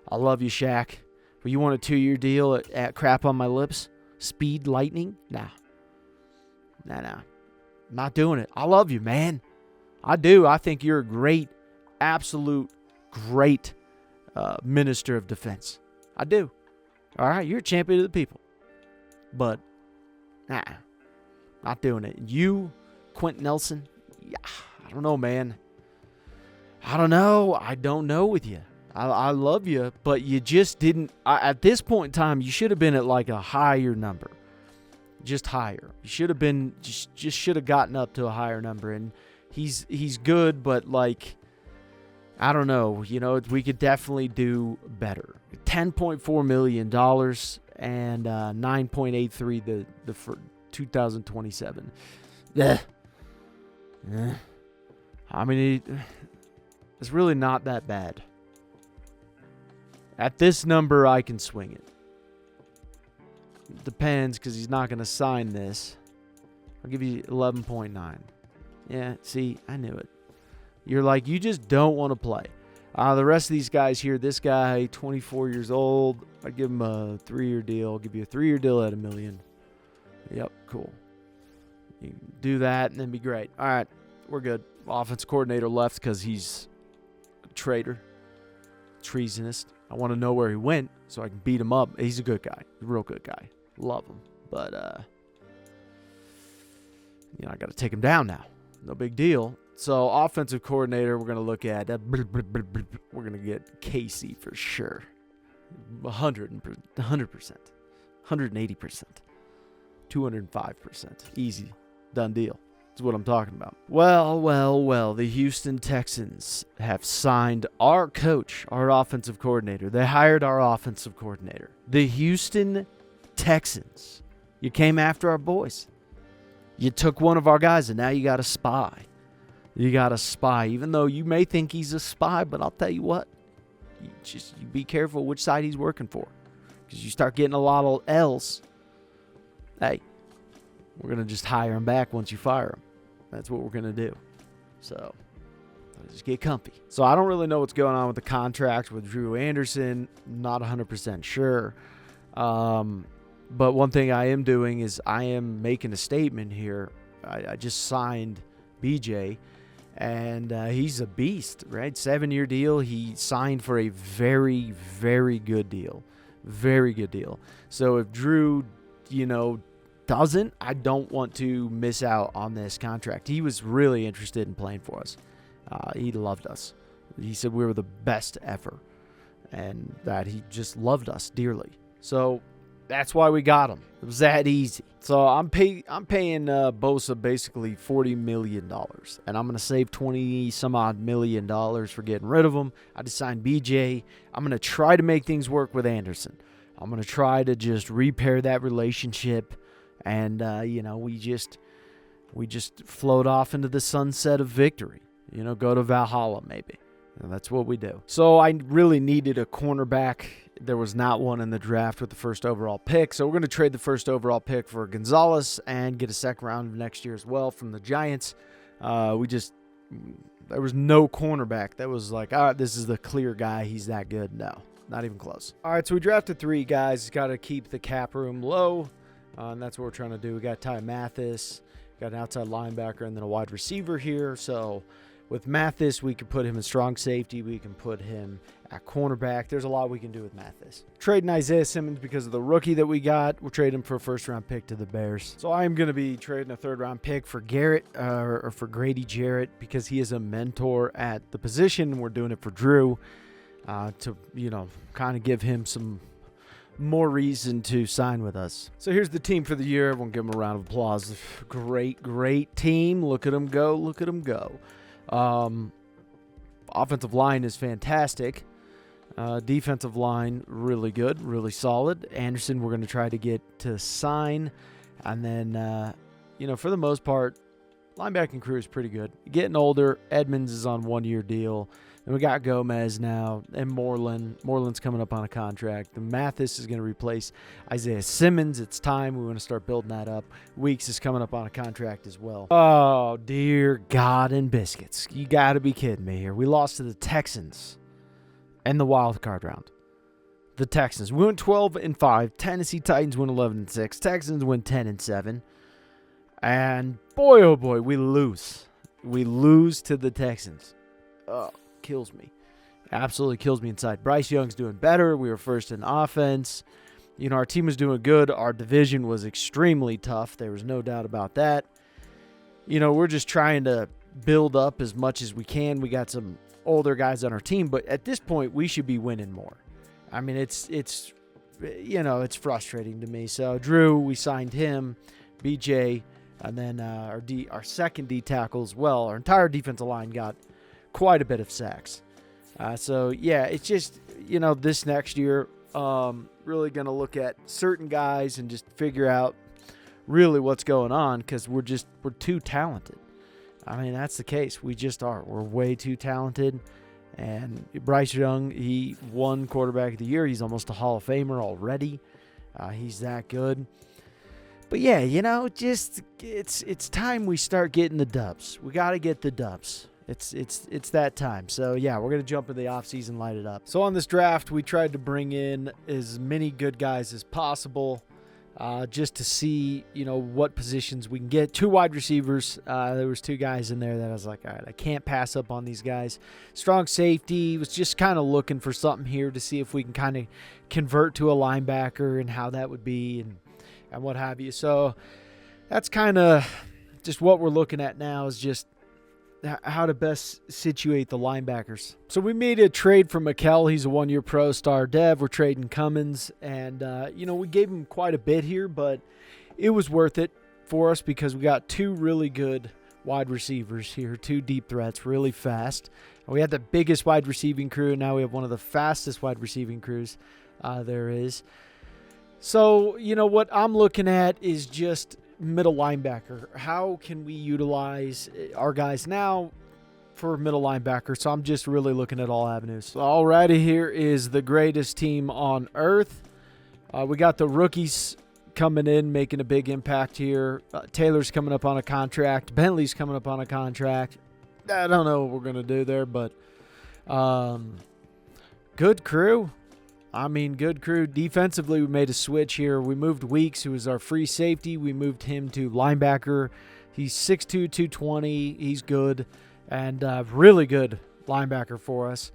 I love you, Shaq. But you want a 2-year deal at crap on my lips? Speed lightning? Nah. Not doing it. I love you, man. I do. I think you're a great, absolute great minister of defense. I do. All right, you're a champion of the people. But, nah, not doing it. You, Quentin Nelson, yeah, I don't know, man. I don't know with you. I love you, but you just didn't. At this point in time, you should have been at like a higher number. Just higher. You should have been, just should have gotten up to a higher number. And he's good, but like, I don't know. You know, we could definitely do better. $10.4 million and 9.83 the for 2027. I mean, it's really not that bad. At this number, I can swing it. Depends, because he's not going to sign this. I'll give you 11.9. Yeah, see, I knew it. You're like, you just don't want to play. The rest of these guys here, this guy, 24 years old, I'd give him a 3-year deal. I'll give you a 3-year deal at $1 million. Yep, cool. You can do that and then be great. All right, we're good. Offense coordinator left because he's a traitor, treasonist. I want to know where he went so I can beat him up. He's a good guy. He's a real good guy. Love him. But, I got to take him down now. No big deal. So, offensive coordinator, we're going to look at, we're going to get Casey for sure. 100%, 180%, 205%. Easy. Done deal. That's what I'm talking about. Well, the Houston Texans have signed our coach, our offensive coordinator. They hired our offensive coordinator. The Houston Texans. You came after our boys. You took one of our guys, and now you got a spy. You got a spy, even though you may think he's a spy, but I'll tell you what. You be careful which side he's working for. Because you start getting a lot of L's. Hey, we're going to just hire him back once you fire him. That's what we're going to do. So, just get comfy. So, I don't really know what's going on with the contract with Drew Anderson. Not 100% sure. But one thing I am doing is I am making a statement here. I just signed BJ, and he's a beast, right? 7-year deal. He signed for a very, very good deal. Very good deal. So, if Drew, doesn't, I don't want to miss out on this contract. He was really interested in playing for us. He loved us. He said we were the best ever, and that he just loved us dearly. So that's why we got him. It was that easy. So I'm paying Bosa basically $40 million, and I'm going to save 20 some odd million dollars for getting rid of him. I just signed BJ. I'm going to try to make things work with Anderson. I'm going to try to just repair that relationship. And, we just float off into the sunset of victory. Go to Valhalla maybe. And that's what we do. So I really needed a cornerback. There was not one in the draft with the first overall pick. So we're going to trade the first overall pick for Gonzalez and get a second round of next year as well from the Giants. There was no cornerback that was like, all right, this is the clear guy. He's that good. No, not even close. All right, so we drafted 3 guys. Got to keep the cap room low. And that's what we're trying to do. We got Ty Mathis, got an outside linebacker, and then a wide receiver here. So with Mathis, we can put him in strong safety. We can put him at cornerback. There's a lot we can do with Mathis. Trading Isaiah Simmons because of the rookie that we got. We'll trade him for a first-round pick to the Bears. So I am going to be trading a third-round pick for Garrett or for Grady Jarrett because he is a mentor at the position. We're doing it for Drew to, kind of give him some more reason to sign with us. So here's the team for the year. Everyone give them a round of applause. Great team. Look at them go. Offensive line is fantastic. Defensive line, really good, really solid. Anderson, we're going to try to get to sign. And then, for the most part, linebacking crew is pretty good. Getting older. Edmonds is on 1-year deal. And we got Gomez now and Moreland. Moreland's coming up on a contract. The Mathis is going to replace Isaiah Simmons. It's time. We want to start building that up. Weeks is coming up on a contract as well. Oh, dear God and biscuits. You got to be kidding me here. We lost to the Texans in the wild card round. The Texans. We went 12-5. Tennessee Titans win 11-6. Texans win 10-7. And boy, oh boy, we lose. We lose to the Texans. Oh, kills me. Absolutely kills me inside. Bryce Young's doing better. We were first in offense. You know, our team was doing good. Our division was extremely tough. There was no doubt about that. You know, we're just trying to build up as much as we can. We got some older guys on our team, but at this point, we should be winning more. I mean, it's you know, it's frustrating to me. So, Drew, we signed him, BJ, and then our second D tackle as well. Our entire defensive line got quite a bit of sacks. So, yeah, it's just, you know, this next year, really going to look at certain guys and just figure out really what's going on because we're too talented. I mean, that's the case. We just are. We're way too talented. And Bryce Young, he won quarterback of the year. He's almost a Hall of Famer already. He's that good. But yeah, you know, just it's time we start getting the dubs. We got to get the dubs. It's that time. So yeah, we're gonna jump into the offseason, light it up. So on this draft, we tried to bring in as many good guys as possible. Just to see, you know, what positions we can get. 2 wide receivers. There was 2 guys in there that I was like, all right, I can't pass up on these guys. Strong safety. Was just kind of looking for something here to see if we can kind of convert to a linebacker and how that would be and what have you. So that's kind of just what we're looking at now is just how to best situate the linebackers. So we made a trade for Mikel. He's a 1-year pro star dev. We're trading Cummins. And, you know, we gave him quite a bit here, but it was worth it for us because we got 2 really good wide receivers here, 2 deep threats, really fast. We had the biggest wide receiving crew. Now we have one of the fastest wide receiving crews there is. So, you know, what I'm looking at is just middle linebacker. How can we utilize our guys now for middle linebacker? So I'm just really looking at all avenues. So alrighty, here is the greatest team on earth. We got the rookies coming in, making a big impact here. Taylor's coming up on a contract. Bentley's coming up on a contract. I don't know what we're going to do there, but good crew. I mean, good crew. Defensively, we made a switch here. We moved Weeks, who was our free safety. We moved him to linebacker. He's 6'2", 220. He's good and really good linebacker for us.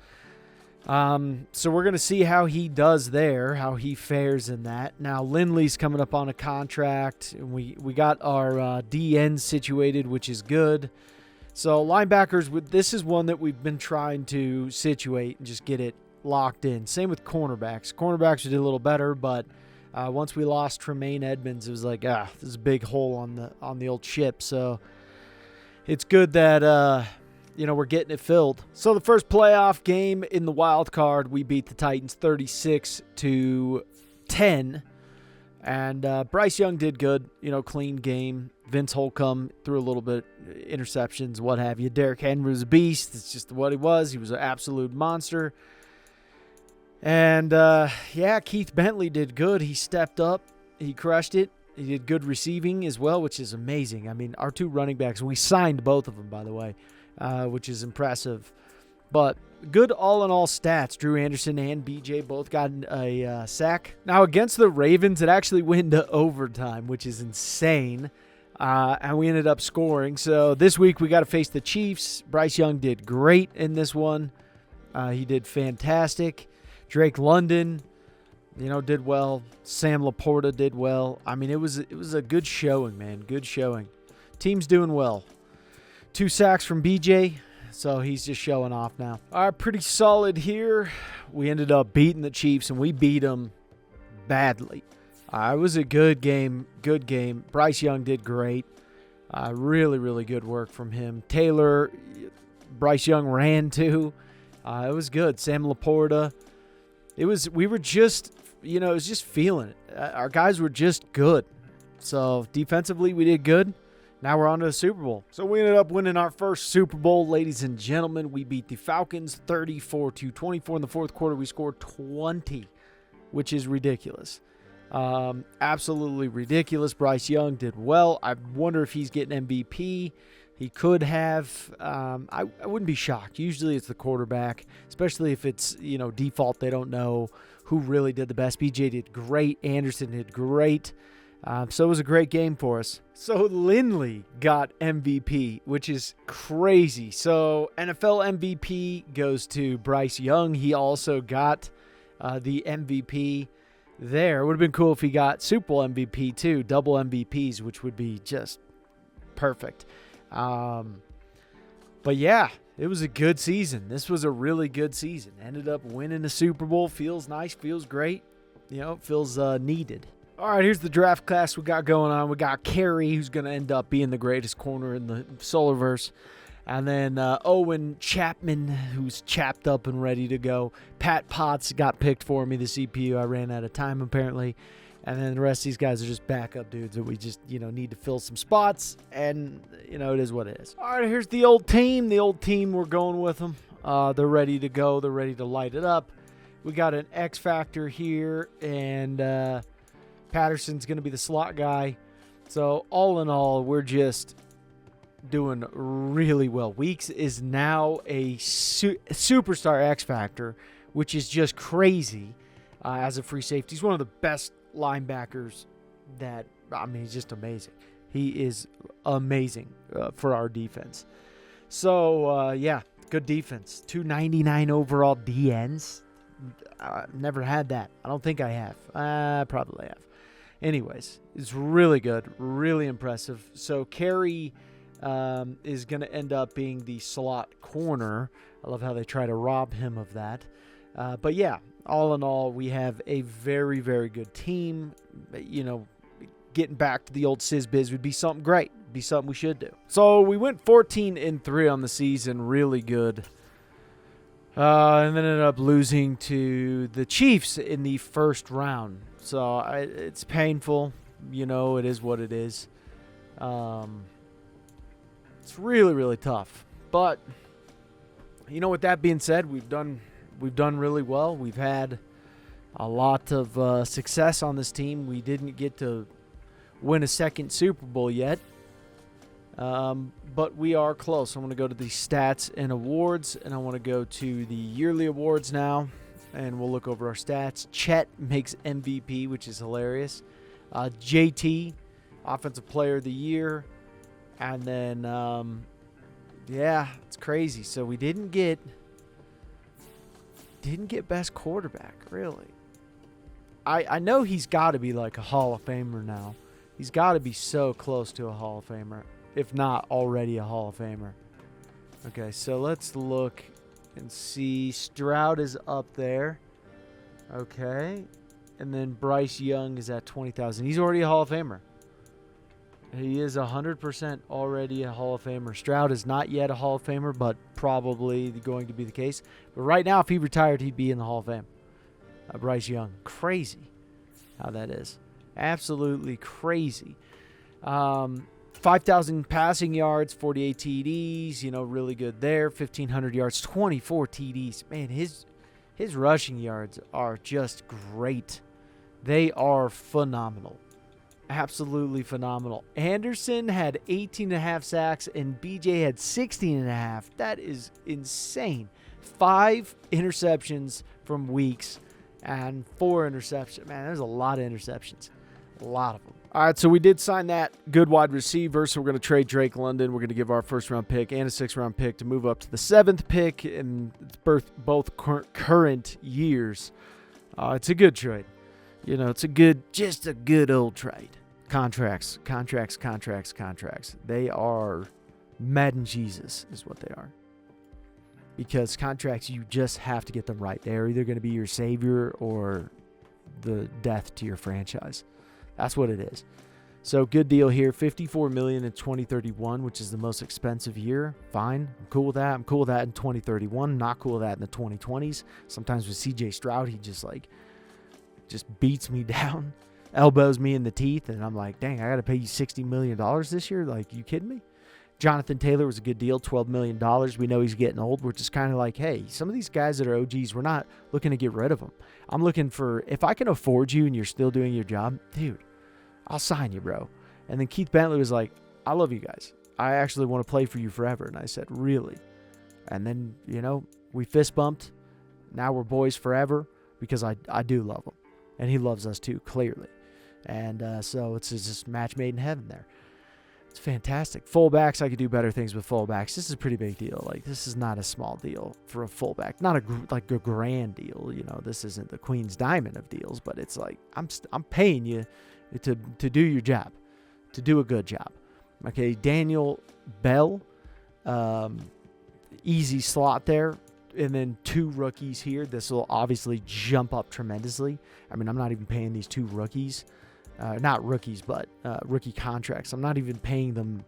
So we're going to see how he does there, how he fares in that. Now, Lindley's coming up on a contract. And we got our DN situated, which is good. So linebackers, this is one that we've been trying to situate and just get it locked in. Same with cornerbacks. Cornerbacks we did a little better, but once we lost Tremaine Edmonds, it was like, this is a big hole on the old ship. So it's good that you know, we're getting it filled. So the first playoff game in the wild card, we beat the Titans 36-10, and Bryce Young did good. You know, clean game. Vince Holcomb threw a little bit interceptions, what have you. Derrick Henry was a beast. It's just what he was. He was an absolute monster. And, yeah, Keith Bentley did good. He stepped up. He crushed it. He did good receiving as well, which is amazing. I mean, our 2 running backs, we signed both of them, by the way, which is impressive. But good all-in-all stats. Drew Anderson and BJ both got a sack. Now, against the Ravens, it actually went to overtime, which is insane. And we ended up scoring. So this week we got to face the Chiefs. Bryce Young did great in this one. He did fantastic. Drake London, you know, did well. Sam Laporta did well. I mean, it was a good showing, man. Good showing. Team's doing well. 2 sacks from BJ, so he's just showing off now. All right, pretty solid here. We ended up beating the Chiefs, and we beat them badly. It was a good game. Good game. Bryce Young did great. Really, really good work from him. Taylor, Bryce Young ran too. It was good. Sam Laporta. We were just, you know, it was just feeling it. Our guys were just good. So defensively, we did good. Now we're on to the Super Bowl. So we ended up winning our first Super Bowl, ladies and gentlemen. We beat the Falcons 34-24 in the fourth quarter. We scored 20, which is ridiculous. Absolutely ridiculous. Bryce Young did well. I wonder if he's getting MVP. He could have. I wouldn't be shocked. Usually it's the quarterback, especially if it's, default. They don't know who really did the best. BJ did great. Anderson did great. So it was a great game for us. So Lindley got MVP, which is crazy. So NFL MVP goes to Bryce Young. He also got the MVP there. It would have been cool if he got Super Bowl MVP too, double MVPs, which would be just perfect. But yeah, it was a good season. This was a really good season. Ended up winning the Super Bowl. Feels nice, feels great. It feels needed. All right, here's the draft class we got going on. We got Kerry, who's going to end up being the greatest corner in the Solarverse. And then Owen Chapman, who's chapped up and ready to go. Pat Potts got picked for me, the CPU. I ran out of time, apparently. And then the rest of these guys are just backup dudes that we just, need to fill some spots. And, it is what it is. All right, here's the old team. The old team, we're going with them. They're ready to go. They're ready to light it up. We got an X Factor here, and Patterson's going to be the slot guy. So all in all, we're just doing really well. Weeks is now a superstar X Factor, which is just crazy as a free safety. He's one of the best linebackers he's just amazing. He is amazing for our defense. So, good defense. 299 overall DNs. Never had that. I don't think I have. Probably have. Anyways, it's really good. Really impressive. So, Kerry is going to end up being the slot corner. I love how they try to rob him of that. But yeah, all in all, we have a very, very good team. Getting back to the old Sizbiz would be something great. Be something we should do. So we went 14-3 on the season. Really good. And then ended up losing to the Chiefs in the first round. So it's painful. It is what it is. It's really, really tough. But, with that being said, we've done really well. We've had a lot of success on this team. We didn't get to win a second Super Bowl yet, but we are close. I want to go to the stats and awards, and I want to go to the yearly awards now, and we'll look over our stats. Chet makes MVP, which is hilarious. JT, Offensive Player of the Year, and then, it's crazy. So we didn't get best quarterback, really. I know he's got to be like a Hall of Famer now. He's got to be so close to a Hall of Famer, if not already a Hall of Famer. Okay, so let's look and see. Stroud is up there. Okay. And then Bryce Young is at 20,000. He's already a Hall of Famer. He is 100% already a Hall of Famer. Stroud is not yet a Hall of Famer, but probably going to be the case. But right now, if he retired, he'd be in the Hall of Fame. Bryce Young. Crazy how that is. Absolutely crazy. 5,000 passing yards, 48 TDs, really good there. 1,500 yards, 24 TDs. Man, his rushing yards are just great. They are phenomenal. Absolutely phenomenal. Anderson had 18.5 sacks, and BJ had 16.5. That is insane. 5 interceptions from Weeks and 4 interceptions. Man, there's a lot of interceptions. A lot of them. All right, so we did sign that good wide receiver, so we're going to trade Drake London. We're going to give our first-round pick and a sixth-round pick to move up to the 7th pick in both current years. It's a good trade. It's just a good old trade. Contracts. They are Madden Jesus is what they are. Because contracts, you just have to get them right. They're either going to be your savior or the death to your franchise. That's what it is. So good deal here. $54 million in 2031, which is the most expensive year. Fine. I'm cool with that. I'm cool with that in 2031. Not cool with that in the 2020s. Sometimes with CJ Stroud, he just beats me down. elbows me in the teeth, and I'm like, dang, I got to pay you $60 million this year? Like, you kidding me? Jonathan Taylor was a good deal, $12 million. We know he's getting old. We're just kind of like, hey, some of these guys that are OGs, we're not looking to get rid of them. I'm looking for, if I can afford you and you're still doing your job, dude, I'll sign you, bro. And then Keith Bentley was like, I love you guys. I actually want to play for you forever. And I said, really? And then, we fist bumped. Now we're boys forever because I do love him. And he loves us too, clearly. And so it's just match made in heaven there. It's fantastic. Fullbacks, I could do better things with fullbacks. This is a pretty big deal. Like, this is not a small deal for a fullback. Not a grand deal. This isn't the Queen's Diamond of deals, but it's like I'm paying you to do your job, to do a good job. Okay, Daniel Bell, easy slot there, and then 2 rookies here. This will obviously jump up tremendously. I mean, I'm not even paying these 2 rookies. Not rookies, but rookie contracts. I'm not even paying them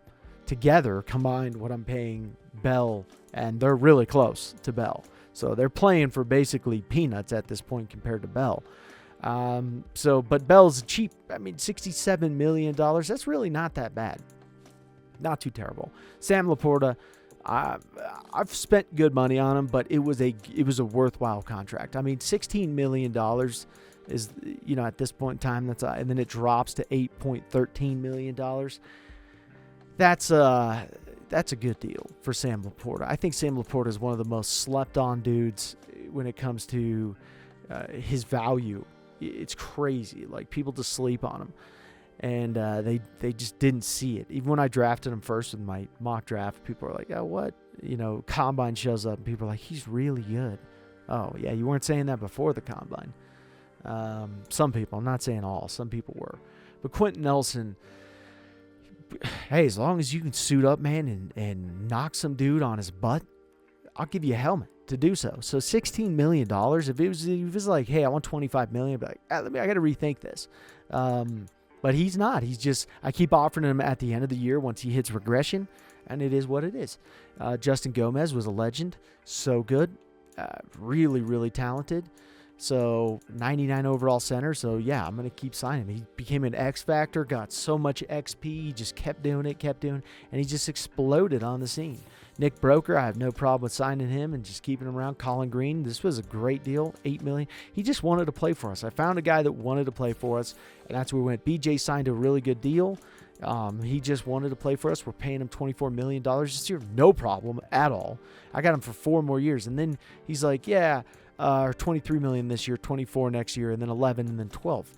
together, combined what I'm paying Bell, and they're really close to Bell. So they're playing for basically peanuts at this point compared to Bell. But Bell's cheap. I mean, $67 million. That's really not that bad. Not too terrible. Sam Laporta, I've spent good money on him, but it was a worthwhile contract. I mean, $16 million is, at this point in time, and then it drops to $8.13 million. That's a good deal for Sam Laporta. I think Sam Laporta is one of the most slept on dudes when it comes to his value. It's crazy. Like, people just sleep on him, and they just didn't see it. Even when I drafted him first in my mock draft, people were like, oh, what? Combine shows up and people are like, he's really good. Oh yeah, you weren't saying that before the combine. Some people, I'm not saying all, some people were. But Quentin Nelson, hey, as long as you can suit up, man, and knock some dude on his butt, I'll give you a helmet to do so. So $16 million, if it was like, hey, I want $25 million, I'd be like, I got to rethink this. But he's not. He's just, I keep offering him at the end of the year once he hits regression, and it is what it is. Justin Gomez was a legend. So good. Really, really talented. So 99 overall center. So yeah, I'm going to keep signing him. He became an X factor, got so much XP. He just kept doing it, and he just exploded on the scene. Nick Broker, I have no problem with signing him and just keeping him around. Colin Green, this was a great deal, $8 million. He just wanted to play for us. I found a guy that wanted to play for us, and that's where we went. BJ signed a really good deal. He just wanted to play for us. We're paying him $24 million this year. No problem at all. I got him for 4 more years. And then he's like, yeah, $23 million this year, 24 next year, and then 11, and then 12.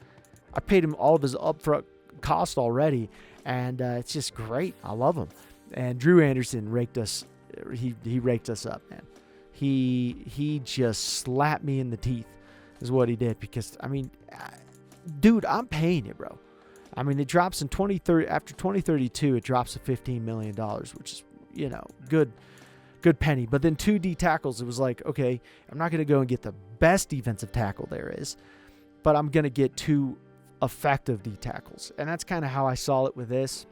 I paid him all of his upfront cost already, and it's just great. I love him. And Drew Anderson raked us. He raked us up, man. He just slapped me in the teeth, is what he did. Because I mean, dude, I'm paying you, bro. I mean, it drops in 2030. After 2032, it drops to $15 million, which is good penny. But then 2 D tackles, it was like, okay, I'm not going to go and get the best defensive tackle there is, but I'm going to get 2 effective D tackles. And that's kind of how I saw it with this.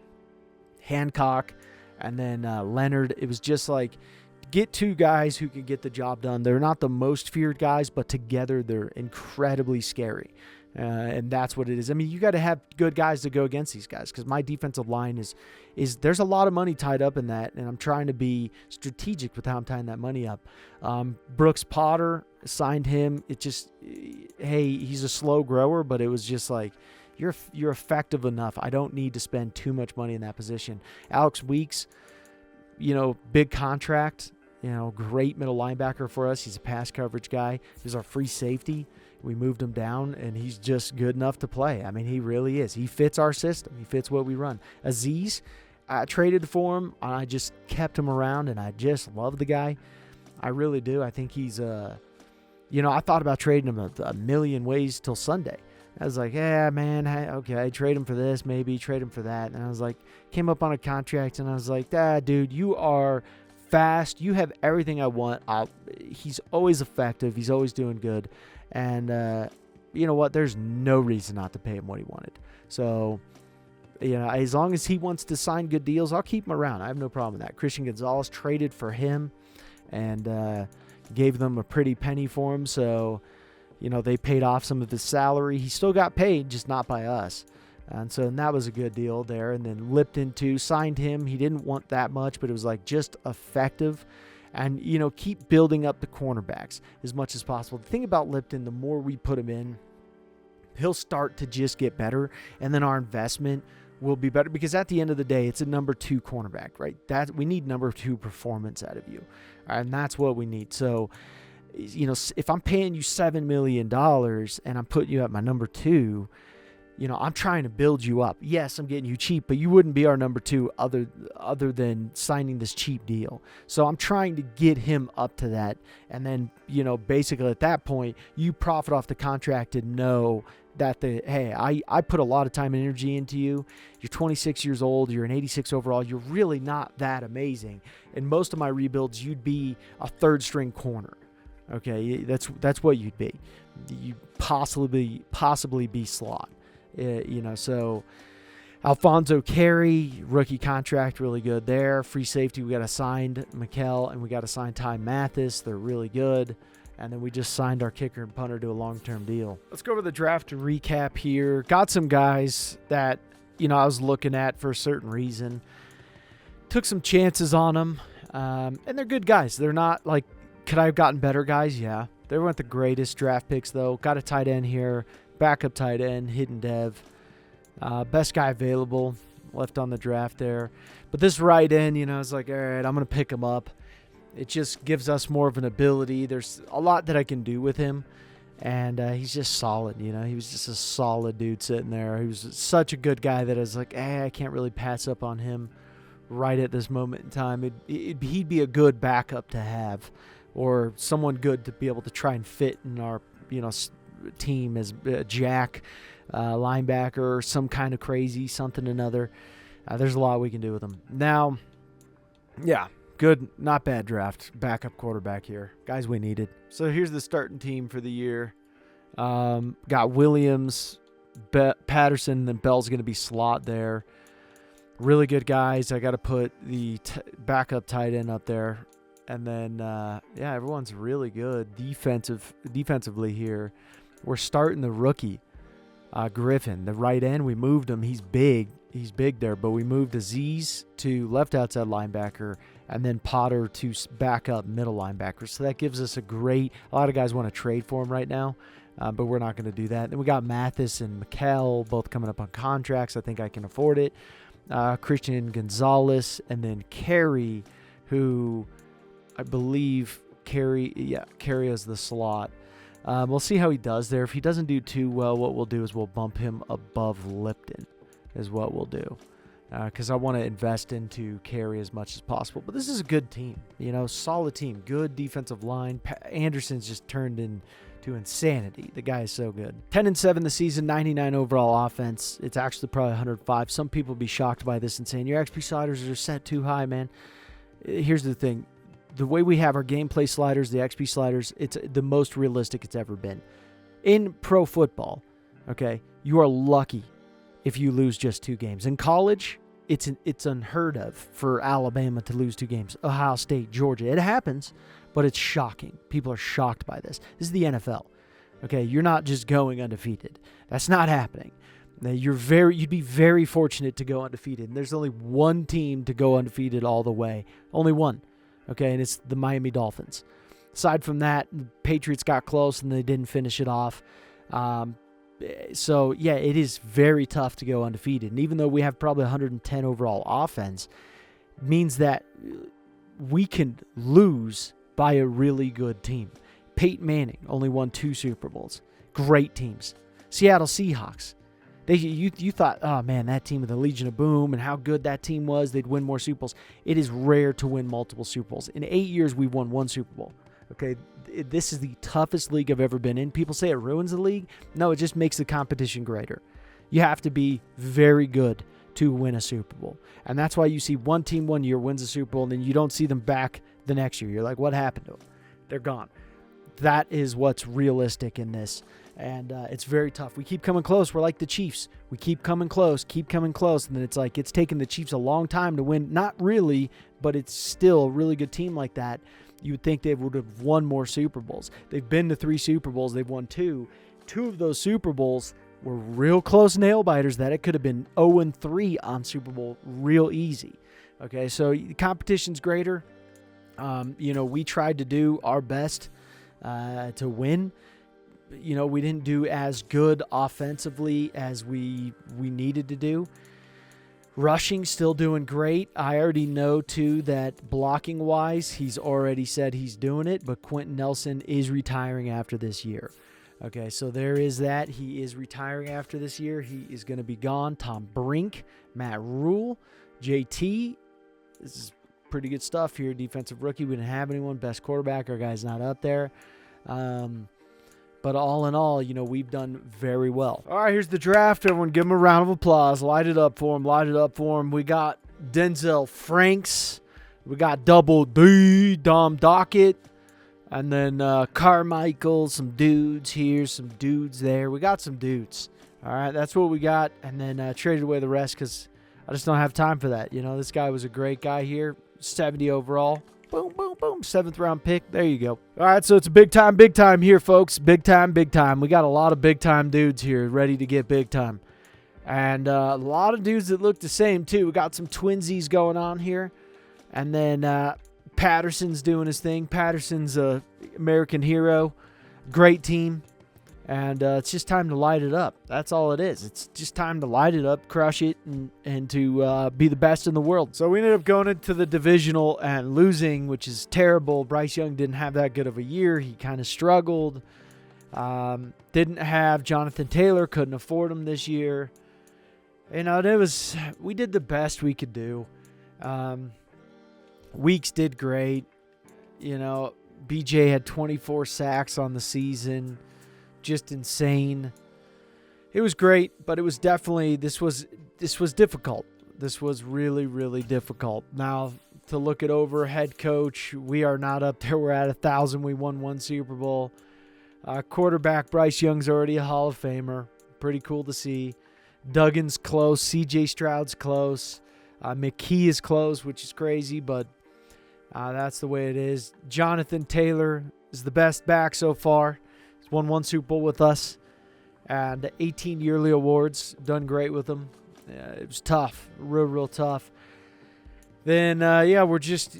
Hancock and then Leonard. It was just like, get 2 guys who can get the job done. They're not the most feared guys, but together they're incredibly scary. And that's what it is. I mean, you got to have good guys to go against these guys, because my defensive line is there's a lot of money tied up in that, and I'm trying to be strategic with how I'm tying that money up. Brooks Potter, signed him. It just, hey, he's a slow grower, but it was just like, you're effective enough. I don't need to spend too much money in that position. Alex Weeks, big contract, great middle linebacker for us. He's a pass coverage guy. He's our free safety. We moved him down, and he's just good enough to play. I mean, he really is. He fits our system. He fits what we run. Aziz, I traded for him. I just kept him around, and I just love the guy. I really do. I think he's, I thought about trading him a million ways till Sunday. I was like, yeah, man, okay, trade him for this, maybe trade him for that. And I was like, came up on a contract, and I was like, dude, you are fast. You have everything I want. He's always effective. He's always doing good. And you know what? There's no reason not to pay him what he wanted. So, as long as he wants to sign good deals, I'll keep him around. I have no problem with that. Christian Gonzalez traded for him and gave them a pretty penny for him. So, they paid off some of his salary. He still got paid, just not by us. And that was a good deal there. And then Lipton, too, signed him. He didn't want that much, but it was like just effective. And, keep building up the cornerbacks as much as possible. The thing about Lipton, the more we put him in, he'll start to just get better. And then our investment will be better, because at the end of the day, it's a number 2 cornerback, right? We need number 2 performance out of you. And that's what we need. So, if I'm paying you $7 million and I'm putting you at my number 2, I'm trying to build you up. Yes, I'm getting you cheap, but you wouldn't be our number 2 other than signing this cheap deal. So I'm trying to get him up to that. And then, basically at that point, you profit off the contract and know that hey, I put a lot of time and energy into you. You're 26 years old. You're an 86 overall. You're really not that amazing. In most of my rebuilds, you'd be a 3rd-string corner. Okay, that's what you'd be. You possibly be slot. So Alfonso Carey, rookie contract, really good there. Free safety, we got a signed Mikel, and we got a signed Ty Mathis. They're really good. And then we just signed our kicker and punter to a long-term deal. Let's go over the draft to recap here. Got some guys that, I was looking at for a certain reason. Took some chances on them. And they're good guys. They're not like, could I have gotten better guys? Yeah. They weren't the greatest draft picks, though. Got a tight end here. Backup tight end, hidden dev. Best guy available. Left on the draft there. But this right end, I was like, all right, I'm going to pick him up. It just gives us more of an ability. There's a lot that I can do with him. And he's just solid, He was just a solid dude sitting there. He was such a good guy that I was like, I can't really pass up on him right at this moment in time. He'd be a good backup to have, or someone good to be able to try and fit in our, team as a jack, linebacker, or some kind of crazy something another. There's a lot we can do with him. Now, yeah, good, not bad draft. Backup quarterback here. Guys we needed. So here's the starting team for the year. Got Williams, Patterson, and Bell's going to be slot there. Really good guys. I got to put the backup tight end up there. And then, everyone's really good defensively here. We're starting the rookie, Griffin, the right end. We moved him. He's big. He's big there. But we moved Aziz to left outside linebacker, and then Potter to backup middle linebacker. So that gives us a lot of guys want to trade for him right now, but we're not going to do that. Then we got Mathis and Mikel both coming up on contracts. I think I can afford it. Christian Gonzalez, and then Carey, who I believe Carey is the slot. We'll see how he does there. If he doesn't do too well, what we'll do is we'll bump him above Lipton is what we'll do. Because I want to invest into Carey as much as possible. But this is a good team, solid team, good defensive line. Anderson's just turned into insanity. The guy is so good. 10-7 the season, 99 overall offense. It's actually probably 105. Some people will be shocked by this and saying, your XP sliders are set too high, man. Here's the thing. The way we have our gameplay sliders, the XP sliders, it's the most realistic it's ever been. In pro football, okay, you are lucky if you lose just 2 games. In college, it's unheard of for Alabama to lose 2 games. Ohio State, Georgia, it happens, but it's shocking. People are shocked by this. This is the NFL, okay? You're not just going undefeated. That's not happening. Now, you'd be very fortunate to go undefeated, and there's only one team to go undefeated all the way. Only one. Okay, and it's the Miami Dolphins. Aside from that, the Patriots got close and they didn't finish it off. So, yeah, it is very tough to go undefeated. And even though we have probably 110 overall offense, it means that we can lose by a really good team. Peyton Manning only won 2 Super Bowls. Great teams. Seattle Seahawks. You thought, oh, man, that team with the Legion of Boom and how good that team was, they'd win more Super Bowls. It is rare to win multiple Super Bowls. In 8 years, we've won 1 Super Bowl. Okay, this is the toughest league I've ever been in. People say it ruins the league. No, it just makes the competition greater. You have to be very good to win a Super Bowl. And that's why you see one team one year wins a Super Bowl, and then you don't see them back the next year. You're like, what happened to them? They're gone. That is what's realistic in this. And it's very tough. We keep coming close. We're like the Chiefs. We keep coming close. And then it's like it's taken the Chiefs a long time to win. Not really, but it's still a really good team like that. You would think they would have won more Super Bowls. They've been to 3 Super Bowls. They've won 2. 2 of those Super Bowls were real close nail biters that it could have been 0-3 on Super Bowl real easy. Okay, so the competition's greater. We tried to do our best to win. We didn't do as good offensively as we needed to do. Rushing, still doing great. I already know, too, that blocking-wise, he's already said he's doing it, but Quentin Nelson is retiring after this year. Okay, so there is that. He is retiring after this year. He is going to be gone. Tom Brink, Matt Rule, JT. This is pretty good stuff here. Defensive rookie. We didn't have anyone. Best quarterback. Our guy's not up there. But all in all, we've done very well. All right, here's the draft. Everyone give him a round of applause. Light it up for him. Light it up for him. We got Denzel Franks. We got Double D, Dom Dockett. And then Carmichael, some dudes here, some dudes there. We got some dudes. All right, that's what we got. And then traded away the rest because I just don't have time for that. This guy was a great guy here. 70 overall. Boom, boom, boom. 7th round pick. There you go. All right, so it's a big time here, folks. Big time. We got a lot of big time dudes here ready to get big time. And a lot of dudes that look the same, too. We got some twinsies going on here. And then Patterson's doing his thing. Patterson's a American hero. Great team. And it's just time to light it up. That's all it is. It's just time to light it up, crush it, and to be the best in the world. So we ended up going into the divisional and losing, which is terrible. Bryce Young didn't have that good of a year. He kind of struggled. Didn't have Jonathan Taylor. Couldn't afford him this year. We did the best we could do. Weeks did great. BJ had 24 sacks on the season. Just insane. It was great, but it was definitely this was difficult. This was really, really difficult. Now to look it over, head coach, we are not up there. We're at 1,000. We won 1 Super Bowl. Quarterback Bryce Young's already a Hall of Famer. Pretty cool to see. Duggan's close. C.J. Stroud's close. McKee is close, which is crazy, but that's the way it is. Jonathan Taylor is the best back so far. He's won 1 Super Bowl with us. And 18 yearly awards. Done great with them. It was tough. Real, real tough. Then, we're just,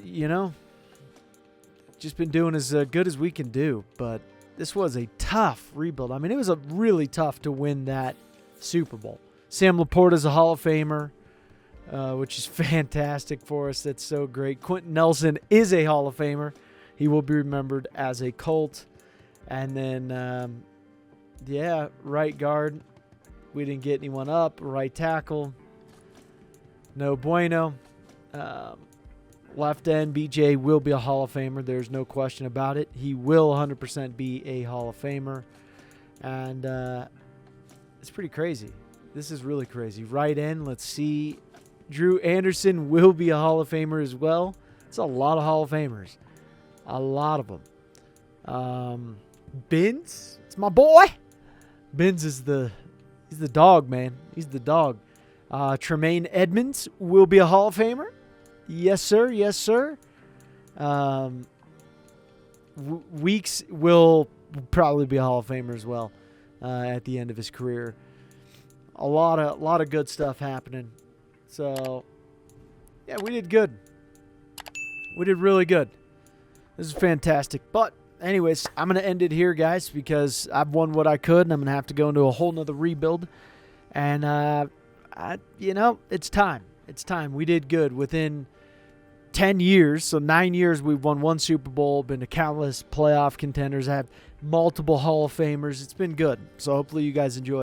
just been doing as good as we can do. But this was a tough rebuild. I mean, it was a really tough to win that Super Bowl. Sam Laporta's a Hall of Famer, which is fantastic for us. That's so great. Quentin Nelson is a Hall of Famer. He will be remembered as a Colt. And then, right guard. We didn't get anyone up. Right tackle. No bueno. Left end, BJ will be a Hall of Famer. There's no question about it. He will 100% be a Hall of Famer. And it's pretty crazy. This is really crazy. Right end, let's see. Drew Anderson will be a Hall of Famer as well. It's a lot of Hall of Famers. A lot of them. Benz, it's my boy. Benz is he's the dog, man. He's the dog. Tremaine Edmonds will be a Hall of Famer. Yes, sir. Yes, sir. Weeks will probably be a Hall of Famer as well at the end of his career. A lot of good stuff happening. So, yeah, we did good. We did really good. This is fantastic. But, anyways, I'm going to end it here, guys, because I've won what I could, and I'm going to have to go into a whole nother rebuild. And, it's time. It's time. We did good. Within 10 years, so 9 years, we've won 1 Super Bowl, been to countless playoff contenders, have multiple Hall of Famers. It's been good. So, hopefully, you guys enjoy.